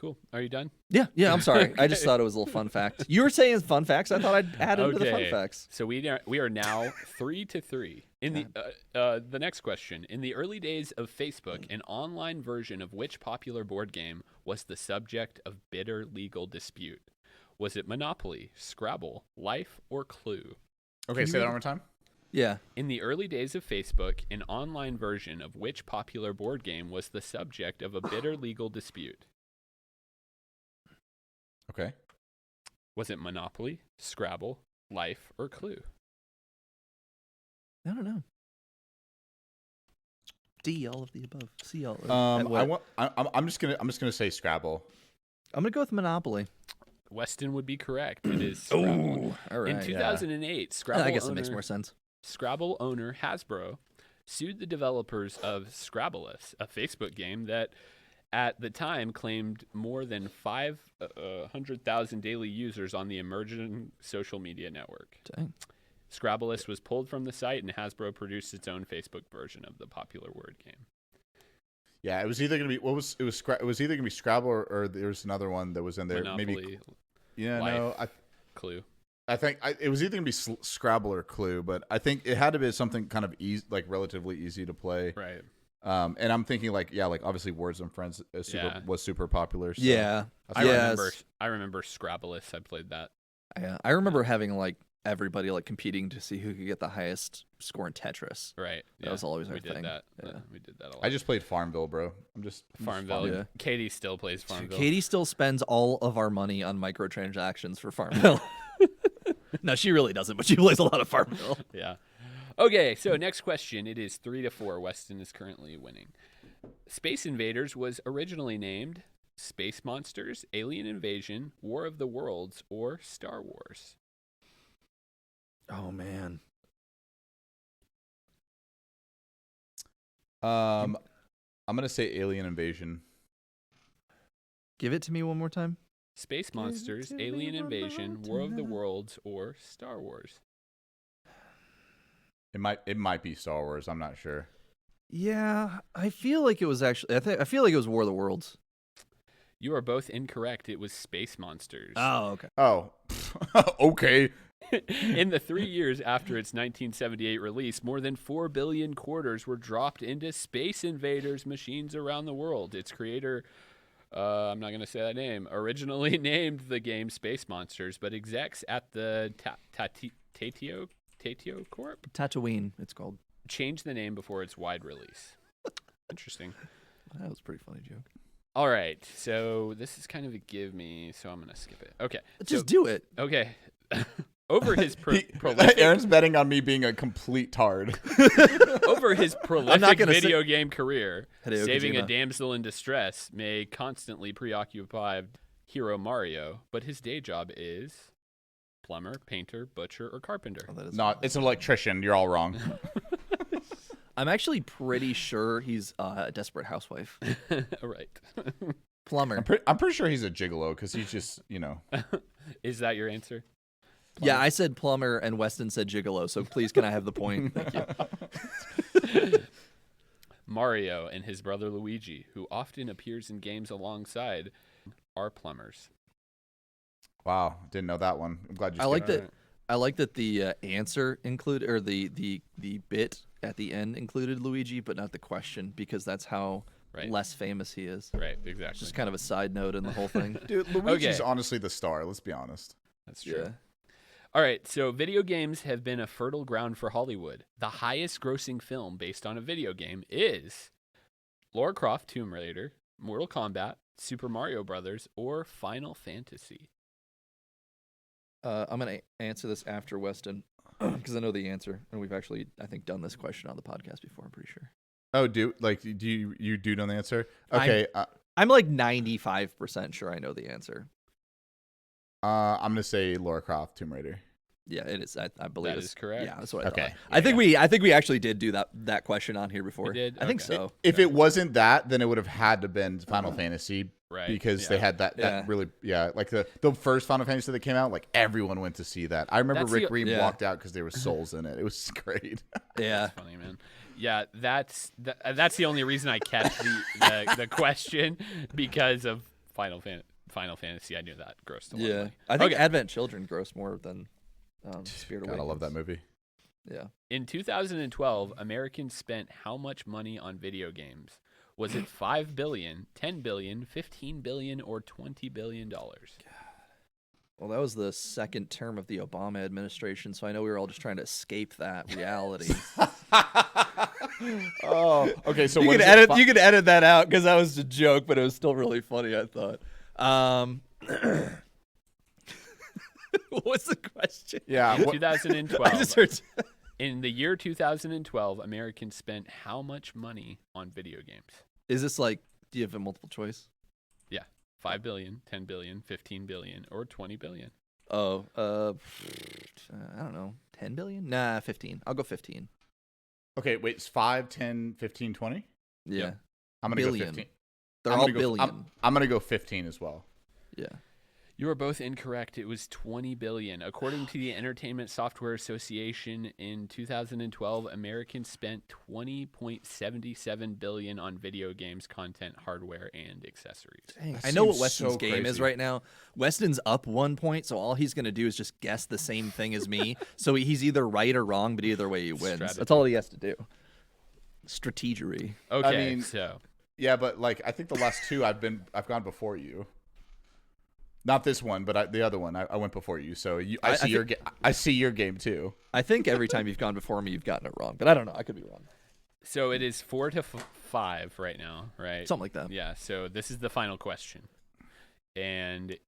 Cool. Are you done? Yeah. I'm sorry. I just thought it was a little fun fact. You were saying fun facts. I thought I'd add it to the fun facts. So we are now 3-3. In the next question, in the early days of Facebook, an online version of which popular board game was the subject of bitter legal dispute? Was it Monopoly, Scrabble, Life, or Clue? Okay, say that one more time. Yeah. In the early days of Facebook, an online version of which popular board game was the subject of a bitter legal dispute? Okay. Was it Monopoly, Scrabble, Life, or Clue? I don't know. D, all of the above. C, all. I'm just gonna say Scrabble. I'm gonna go with Monopoly. Weston would be correct. It is Scrabble. All right. In 2008, Scrabble I guess it makes more sense. Scrabble owner Hasbro sued the developers of Scrabbleless, a Facebook game that at the time claimed more than 500,000 daily users on the emerging social media network. Dang. Scrabbleless was pulled from the site, and Hasbro produced its own Facebook version of the popular word game. Yeah, it was either gonna be it was either gonna be Scrabble or there's another one that was in there. Monopoly, Maybe. Yeah, Life, no, Clue. I think it was either gonna be Scrabble or Clue, but I think it had to be something kind of easy, like relatively easy to play. Right. And I'm thinking like obviously Words and Friends was super popular. So Yeah. I remember Scrabbleless. I played that. Yeah. I remember having like everybody like competing to see who could get the highest score in Tetris. Right. That was always our we thing. Did that. Yeah. We did that a lot. I just played Farmville, bro. Farmville. Yeah. Katie still plays Farmville. Katie still spends all of our money on microtransactions for Farmville. No, she really doesn't, but she plays a lot of Farmville. Yeah. Okay, so next question. It is 3-4. Weston is currently winning. Space Invaders was originally named Space Monsters, Alien Invasion, War of the Worlds, or Star Wars. Oh man. I'm gonna say Alien Invasion. Give it to me one more time. Space Monsters, Alien Invasion, War of the Worlds, or Star Wars. It might be Star Wars. I'm not sure. Yeah, I feel like it was actually. I feel like it was War of the Worlds. You are both incorrect. It was Space Monsters. Oh, okay. Oh, okay. In the 3 years after its 1978 release, more than 4 billion quarters were dropped into Space Invaders machines around the world. Its creator, I'm not going to say that name, originally named the game Space Monsters, but execs at the Tatio Corp? Tatooine, it's called. Changed the name before its wide release. Interesting. That was a pretty funny joke. All right, so this is kind of a give me, so I'm going to skip it. Okay. Just do it. Okay. Over his prolific... Aaron's betting on me being a complete tard. Over his prolific video game career, Hideo saving Kojima. a damsel in distress may constantly preoccupy hero Mario, but his day job is plumber, painter, butcher, or carpenter. Oh, that is No, it's an electrician. You're all wrong. I'm actually pretty sure he's a desperate housewife. Right. Plumber. I'm pretty sure he's a gigolo because he's just, Is that your answer? Yeah, I said plumber and Weston said gigolo, so please can I have the point? Thank you. Mario and his brother Luigi, who often appears in games alongside, are plumbers. Wow, didn't know that one. I'm glad you. I like skipped that. I like that the answer included, or the bit at the end included Luigi, but not the question, because that's how less famous he is. Right, exactly. Just kind of a side note in the whole thing. Dude, Luigi's honestly the star. Let's be honest. That's true. Yeah. All right, so video games have been a fertile ground for Hollywood. The highest grossing film based on a video game is Lara Croft Tomb Raider, Mortal Kombat, Super Mario Brothers, or Final Fantasy. I'm going to answer this after Weston, because I know the answer, and we've actually, I think, done this question on the podcast before, I'm pretty sure. Oh, do you do know the answer? Okay. I'm like 95% sure I know the answer. I'm gonna say Lara Croft Tomb Raider. Yeah, it is. I believe That it's is correct. Yeah, that's what I thought. Okay. I think we actually did do that question on here before. We did? I think Okay. so. If it wasn't that, then it would have had to been Final Fantasy Right. Because they had that really like the first Final Fantasy that came out, like everyone went to see that. I remember Rick Reed walked out because there was souls in it. It was great. Yeah, that's funny, man. Yeah, that's the only reason I kept the question, because of Final Fantasy. I knew that grossed a lot of money. I think Advent Children grossed more than Spirit Awakens. God, I love that movie. Yeah. In 2012, Americans spent how much money on video games? Was it $5 billion, $10 billion, $15 billion, or $20 billion? Well, that was the second term of the Obama administration, so I know we were all just trying to escape that reality. Oh, okay. So you could edit that out because that was a joke, but it was still really funny, I thought. What's the question? Yeah. In 2012. I just heard. In the year 2012, Americans spent how much money on video games? Is this like, do you have a multiple choice? Yeah. 5 billion, 10 billion, 15 billion, or 20 billion. Oh, I don't know. 10 billion? Nah, 15. I'll go 15. Okay, wait, it's 5, 10, 15, 20? Yeah. Yep. I'm going to go 15. They're all billion. I'm going to go 15 as well. Yeah. You are both incorrect. It was 20 billion. According to the Entertainment Software Association, in 2012, Americans spent 20.77 billion on video games, content, hardware, and accessories. Dang, I know what Weston's game is right now. Weston's up 1 point, so all he's going to do is just guess the same thing as me. So he's either right or wrong, but either way he wins. Strategy. That's all he has to do. Strategery. Okay, I mean, so yeah, but like I think the last two I've gone before you. Not this one, but the other one. I went before you, so I see your game too. I think every time you've gone before me, you've gotten it wrong, but I don't know. I could be wrong. So it is 4-5 right now, right? Something like that. Yeah. So this is the final question, and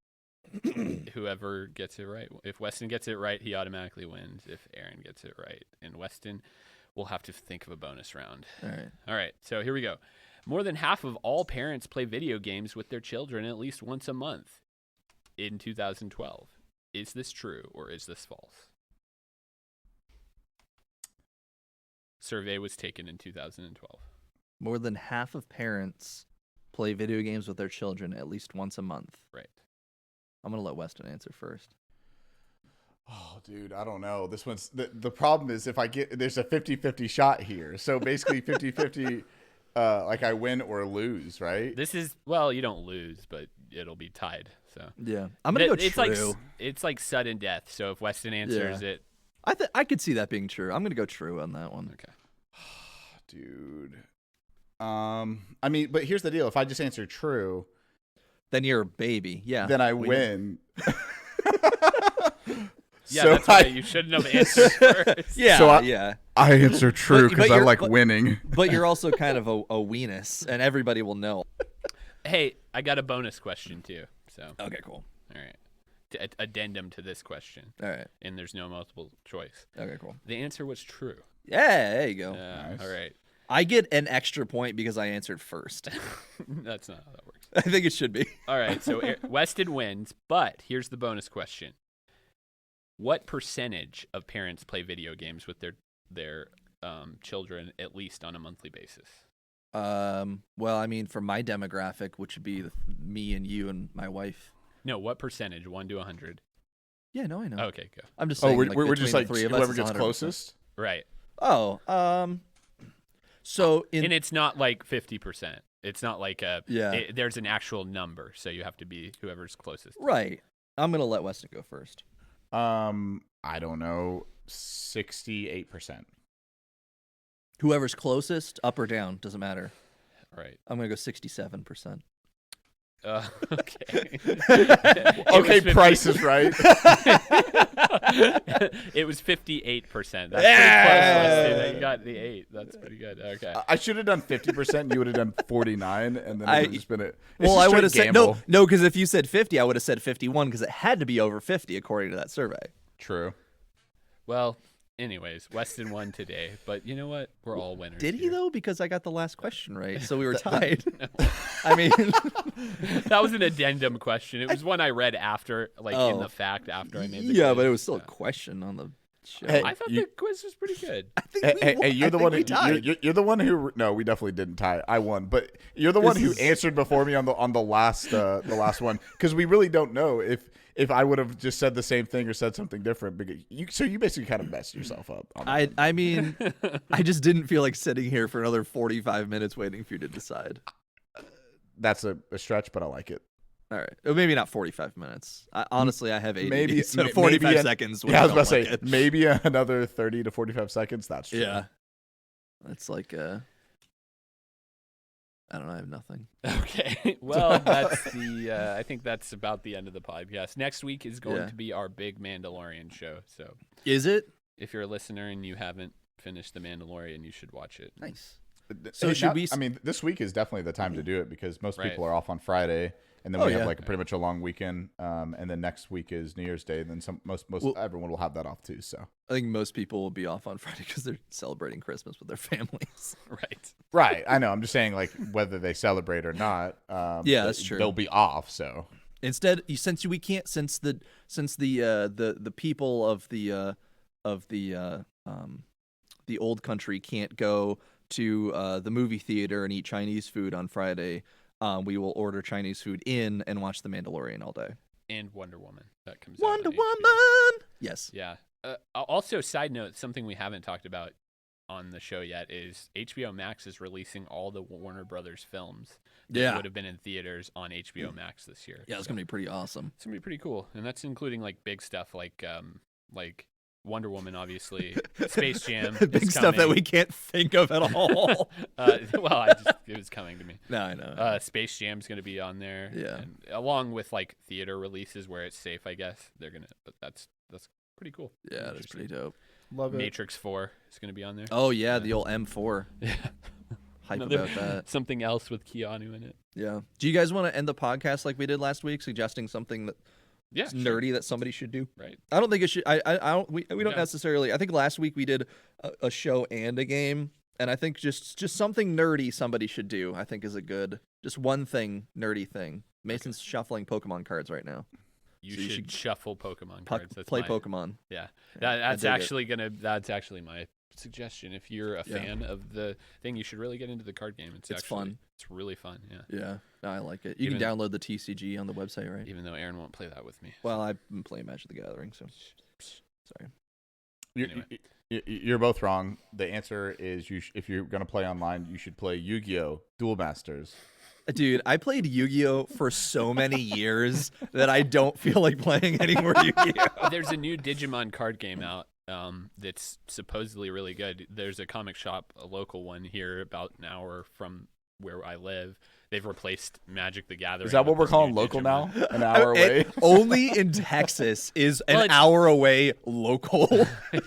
whoever gets it right. If Weston gets it right, he automatically wins. If Aaron gets it right, and Weston will have to think of a bonus round. All right. All right. So here we go. More than half of all parents play video games with their children at least once a month. In 2012. Is this true or is this false? Survey was taken in 2012. More than half of parents play video games with their children at least once a month. Right. I'm going to let Weston answer first. Oh, dude, I don't know. This one's the problem is if I get there's a 50-50 shot here. So basically 50-50 like I win or lose, right? This is, well, you don't lose, but it'll be tied. So yeah, I'm gonna go true. It's like sudden death. So if Weston answers it, I could see that being true. I'm gonna go true on that one. Okay, dude. I mean, but here's the deal: if I just answer true, then you're a baby. Yeah. Then I win. Yeah, so that's right. You shouldn't have answered first. Yeah, so I answer true because I like winning. But you're also kind of a weenus, and everybody will know. Hey, I got a bonus question too. So okay, cool. All right. Addendum to this question. All right. And there's no multiple choice. Okay, cool. The answer was true. Yeah, there you go. Nice. All right. I get an extra point because I answered first. That's not how that works. I think it should be. All right. So Weston wins, but here's the bonus question. What percentage of parents play video games with their children at least on a monthly basis? Well, I mean, for my demographic, which would be me and you and my wife. No, what percentage? 1 to 100. Yeah, no, I know. Okay, go. I'm just saying. We're just like three of whoever us gets 100%. closest. Right. Oh, so and it's not like 50%. It's not like there's an actual number, so you have to be whoever's closest. Right. I'm gonna let Weston go first. I don't know, 68%. Whoever's closest, up or down, doesn't matter. Right. I'm gonna go 67%. Okay. Okay, Price is right. It was 58%. That's pretty close. You got the 8. That's pretty good. Okay. I should have done 50%. You would have done 49, and then it would have just been a. Well, I would have said no, because if you said 50, I would have said 51 because it had to be over 50 according to that survey. True. Well, anyways, Weston won today, but you know what? We're all winners. Did he here. though? Because I got the last question right, so we were tied. I mean, that was an addendum question. It was one I read after, in the fact after I made the quiz, but it was still a question on the. show. Hey, I thought the quiz was pretty good. I think Hey, you're the one. we tied. You're the one who. No, we definitely didn't tie. I won, but you're the one who answered before me on the last one, because we really don't know if I would have just said the same thing or said something different. Because you basically kind of messed yourself up. I mean, I just didn't feel like sitting here for another 45 minutes waiting for you to decide. That's a stretch, but I like it. All right, maybe not 45 minutes. Honestly, I have 80. Maybe so 45 seconds. Yeah, I was about to say maybe another 30 to 45 seconds. That's true. Yeah, that's like I don't know. I have nothing. Okay, well, that's the. I think that's about the end of the podcast. Next week is going to be our big Mandalorian show. So, is it? If you're a listener and you haven't finished the Mandalorian, you should watch it. Nice. So I mean, this week is definitely the time to do it because most people are off on Friday. And then we have like pretty much a long weekend, and then next week is New Year's Day. And then most everyone will have that off too. So I think most people will be off on Friday because they're celebrating Christmas with their families. Right. I know. I'm just saying, like, whether they celebrate or not. Yeah, that's true. They'll be off. So instead, since the people of the old country can't go to the movie theater and eat Chinese food on Friday. We will order Chinese food in and watch The Mandalorian all day. And Wonder Woman. That comes out. Wonder Woman! Yes. Yeah. Also, side note, something we haven't talked about on the show yet is HBO Max is releasing all the Warner Brothers films that would have been in theaters on HBO Max this year. Yeah, it's going to be pretty awesome. It's going to be pretty cool. And that's including like big stuff like Wonder Woman, obviously, Space Jam. Big stuff that we can't think of at all. It was coming to me. No, I know. Space Jam's going to be on there. Yeah. And along with like theater releases where it's safe, I guess but that's pretty cool. Yeah, that's pretty dope. Love it. Matrix 4 is going to be on there. Oh yeah, the old M4. Yeah. Hype about that. Something else with Keanu in it. Yeah. Do you guys want to end the podcast like we did last week, suggesting something that it's nerdy that somebody should do? Right. I don't think it should. I don't. We don't necessarily. I think last week we did a show and a game, and I think just something nerdy somebody should do. I think is a good just one thing nerdy thing. Mason's shuffling Pokemon cards right now. You should shuffle Pokemon cards. Play Pokemon. Yeah. That's actually my suggestion. If you're a fan of the thing, you should really get into the card game. It's fun. It's really fun. Yeah. Yeah. No, I like it. You can download the TCG on the website, right? Even though Aaron won't play that with me. Well, I've been playing Magic the Gathering, so sorry. You're both wrong. The answer is if you're going to play online, you should play Yu-Gi-Oh! Duel Masters. Dude, I played Yu-Gi-Oh! For so many years that I don't feel like playing any more Yu-Gi-Oh! There's a new Digimon card game out that's supposedly really good. There's a comic shop, a local one here about an hour from where I live. They've replaced Magic the Gathering. Is that what we're calling local Digimon. now? An hour away? Only in Texas is an hour away local.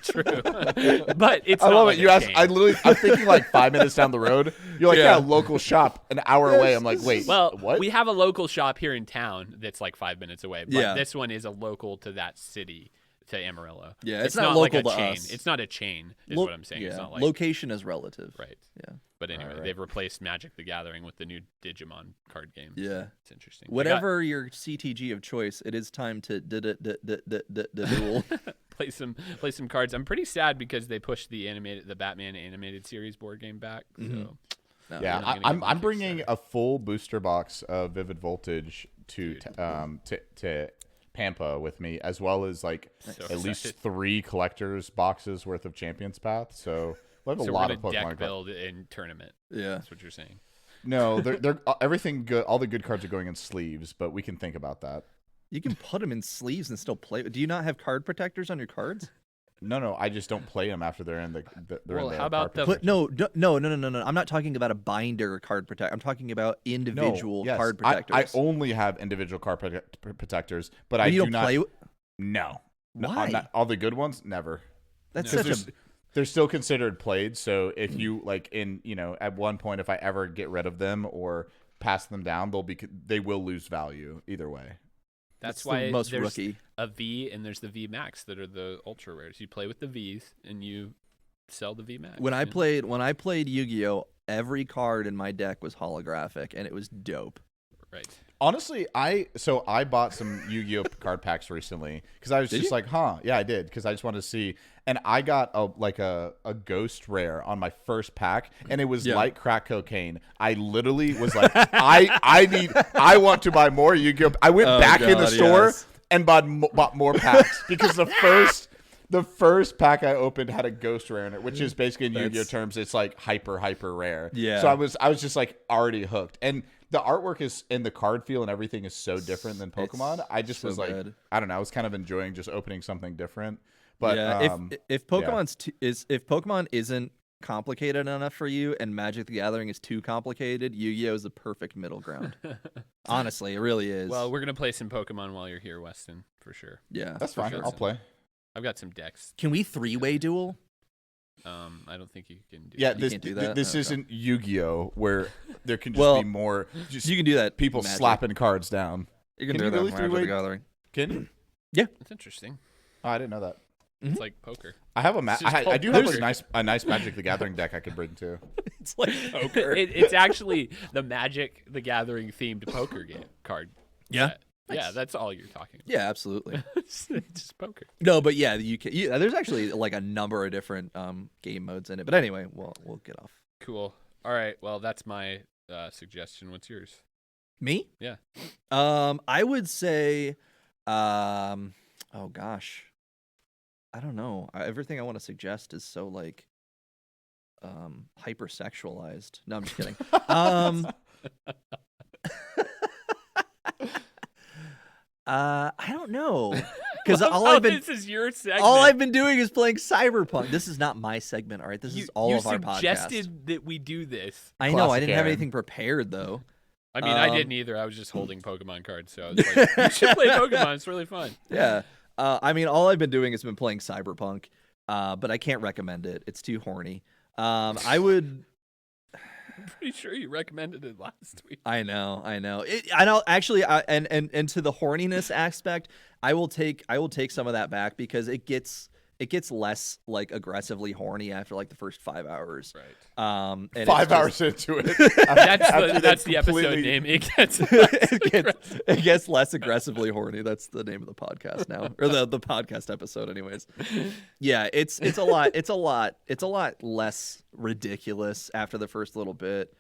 True. But it's I not love like it. You a asked, chain. I'm thinking like 5 minutes down the road. You're like, yeah, local shop, an hour away. I'm like, wait, well, what? We have a local shop here in town that's like 5 minutes away. But this one is a local to that city, to Amarillo. Yeah, it's not local like a to chain. us. It's not a chain, is what I'm saying. Yeah. It's not like location is relative. Right. Yeah. But anyway, they've replaced Magic the Gathering with the new Digimon card game. Yeah. It's interesting. Whatever your CTG of choice, it is time to duel. play some cards. I'm pretty sad because they pushed the Batman animated series board game back. So I'm bringing a full booster box of Vivid Voltage to Pampa with me, as well as like at least 3 collectors boxes worth of Champions Path. So we have a lot of Pokemon deck build in tournament. Yeah, that's what you're saying. No, they're everything good. All the good cards are going in sleeves, but we can think about that. You can put them in sleeves and still play. Do you not have card protectors on your cards? No, I just don't play them after they're in the. How about no? I'm not talking about a binder card protector. I'm talking about individual card protectors. I only have individual card protectors, but I you do don't not. Play No. Why? All the good ones, never. That's they're still considered played. So if you at one point, if I ever get rid of them or pass them down, they will lose value either way. That's why most there's rookie. a V and there's the V Max that are the ultra rares. You play with the Vs and you sell the V Max. When I played Yu-Gi-Oh, every card in my deck was holographic and it was dope. Right. Honestly, I bought some Yu-Gi-Oh card packs recently because I was just like, yeah, I did because I just wanted to see, and I got a ghost rare on my first pack, and it was like crack cocaine. I literally was like, I want to buy more Yu-Gi-Oh. I went back in the store and bought more packs because the first pack I opened had a ghost rare in it, which is basically in Yu-Gi-Oh terms, it's like hyper rare. Yeah. So I was just like already hooked, and the artwork is and the card feel and everything is so different than Pokemon. I just was like, I don't know, I was kind of enjoying just opening something different. But if Pokemon isn't complicated enough for you and Magic the Gathering is too complicated, Yu-Gi-Oh is the perfect middle ground. Honestly, it really is. Well, we're gonna play some Pokemon while you're here, Weston, for sure. Yeah, that's fine. I'll play. I've got some decks. Can we three-way duel? I don't think you can do. Yeah, that. this can't do that? this isn't Yu-Gi-Oh where there can just be more. Just you can do that. People slapping cards down. You can do that really in Magic the Gathering. Can you? Yeah, That's interesting. Oh, I didn't know that. It's like poker. I have I do have a nice Magic the Gathering deck I could bring too. it's like poker. It's actually the Magic the Gathering themed poker game card. Yeah. set. Yeah, that's all you're talking about. Yeah, absolutely. It's just poker. No, but yeah, there's actually like a number of different game modes in it. But anyway, we'll get off. Cool. All right. Well, that's my suggestion. What's yours? Me? Yeah. I would say, oh gosh, I don't know. Everything I want to suggest is so like, hypersexualized. No, I'm just kidding. I don't know, because this is your segment. all I've been doing is playing Cyberpunk. This is not my segment, all right. This is all of our podcast. You suggested that we do this. I know. I didn't have Aaron. anything prepared though. I mean, I didn't either. I was just holding Pokemon cards, so I was like, "You should play Pokemon. It's really fun." Yeah. I mean, all I've been doing has been playing Cyberpunk, but I can't recommend it. It's too horny. I would. I'm pretty sure you recommended it last week. I know. I know. Actually, and to the horniness aspect, I will take some of that back because it gets less like aggressively horny after like the first 5 hours. Right. And 5 hours into it. That's the episode name. It gets less aggressively horny. That's the name of the podcast now, or the podcast episode, anyways. Yeah, it's a lot less ridiculous after the first little bit.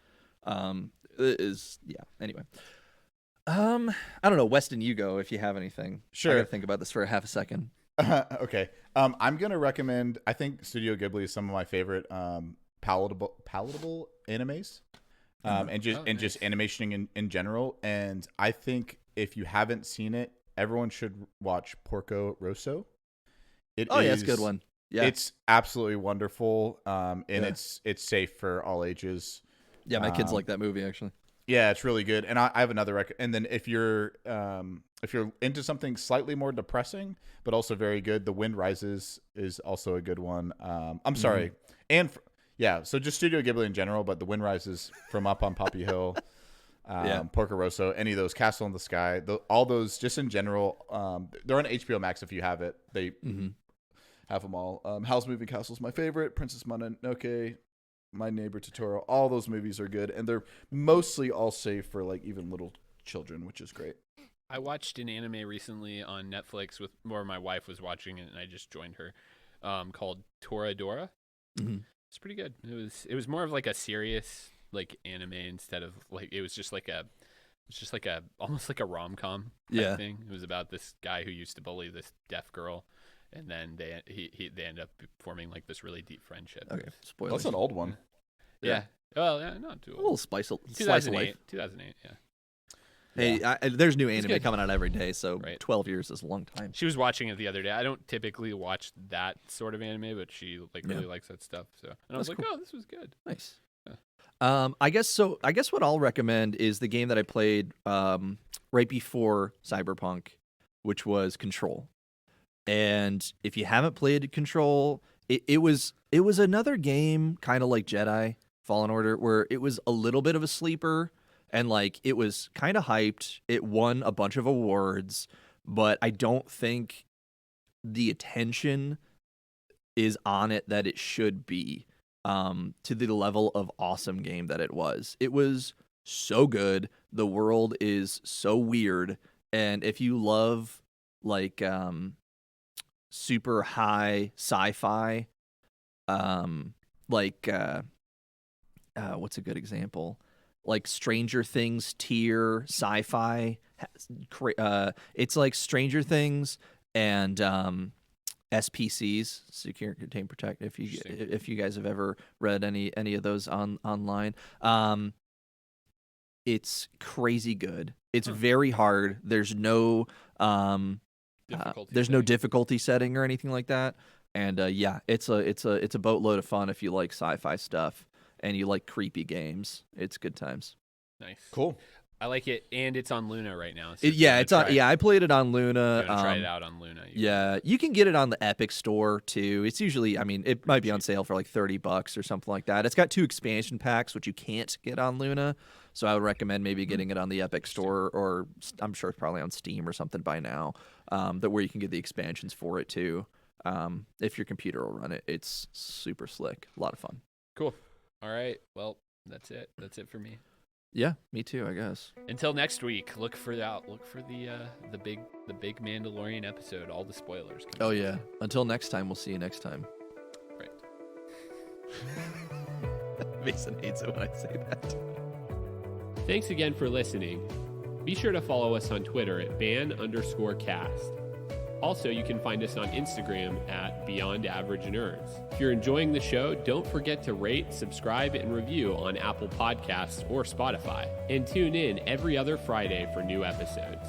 Anyway. I don't know, Weston, you go if you have anything. Sure. I gotta think about this for a half a second. Okay. I'm gonna recommend. I think Studio Ghibli is some of my favorite palatable animes, and just animation in general. And I think if you haven't seen it, everyone should watch Porco Rosso. Yeah, it's a good one. Yeah, it's absolutely wonderful. And it's safe for all ages. Yeah, my kids like that movie actually. Yeah, it's really good. And I have another and then if you're into something slightly more depressing but also very good, The Wind Rises is also a good one. I'm sorry. And so just Studio Ghibli in general, but The Wind Rises from Up on Poppy Hill, Porco Rosso, any of those, Castle in the Sky, all those just in general. They're on HBO Max if you have it. They have them all. Howl's Moving Castle is my favorite. Princess Mononoke, My Neighbor Totoro, all those movies are good, and they're mostly all safe for like even little children, which is great. I watched an anime recently on Netflix where my wife was watching it, and I just joined her, called Toradora. Mm-hmm. It's pretty good. It was more of like a serious like anime instead of like it was just like almost like a rom-com thing. It was about this guy who used to bully this deaf girl. And then they end up forming like this really deep friendship. Okay, spoilers. That's an old one. Yeah. Well, yeah, not too old. A little slice of 2008. life. 2008. Yeah. Hey, there's new anime good. coming out every day, so Right. 12 years is a long time. She was watching it the other day. I don't typically watch that sort of anime, but she really likes that stuff. So, and I was like, cool. oh, this was good. Nice. Yeah. I guess what I'll recommend is the game that I played right before Cyberpunk, which was Control. And if you haven't played Control, it was another game kind of like Jedi Fallen Order, where it was a little bit of a sleeper and like it was kind of hyped. It won a bunch of awards, but I don't think the attention is on it that it should be to the level of awesome game that it was. It was so good. The world is so weird, and if you love like super high sci-fi, like what's a good example? Like Stranger Things tier sci-fi. It's like Stranger Things and SPCs, Secure, Contain, Protect. If you guys have ever read any of those online, it's crazy good. It's very hard. There's no difficulty setting or anything like that. And it's a boatload of fun if you like sci-fi stuff and you like creepy games. It's good times. Nice. Cool. I like it, and it's on Luna right now. So it's on. Yeah, I played it on Luna. Try it out on Luna. You can get it on the Epic Store too. It's usually, it might be on sale for like $30 or something like that. It's got 2 expansion packs, which you can't get on Luna. So I would recommend maybe getting it on the Epic Store, or I'm sure it's probably on Steam or something by now. Where you can get the expansions for it too. If your computer will run it, it's super slick. A lot of fun. Cool. All right. Well, that's it. That's it for me. Yeah, me too, I guess. Until next week, look for the big Mandalorian episode. All the spoilers. Oh yeah. Until next time, we'll see you next time. Right. Mason hates it when I say that. Thanks again for listening. Be sure to follow us on Twitter at ban_cast. Also, you can find us on Instagram at Beyond Average Nerds. If you're enjoying the show, don't forget to rate, subscribe, and review on Apple Podcasts or Spotify. And tune in every other Friday for new episodes.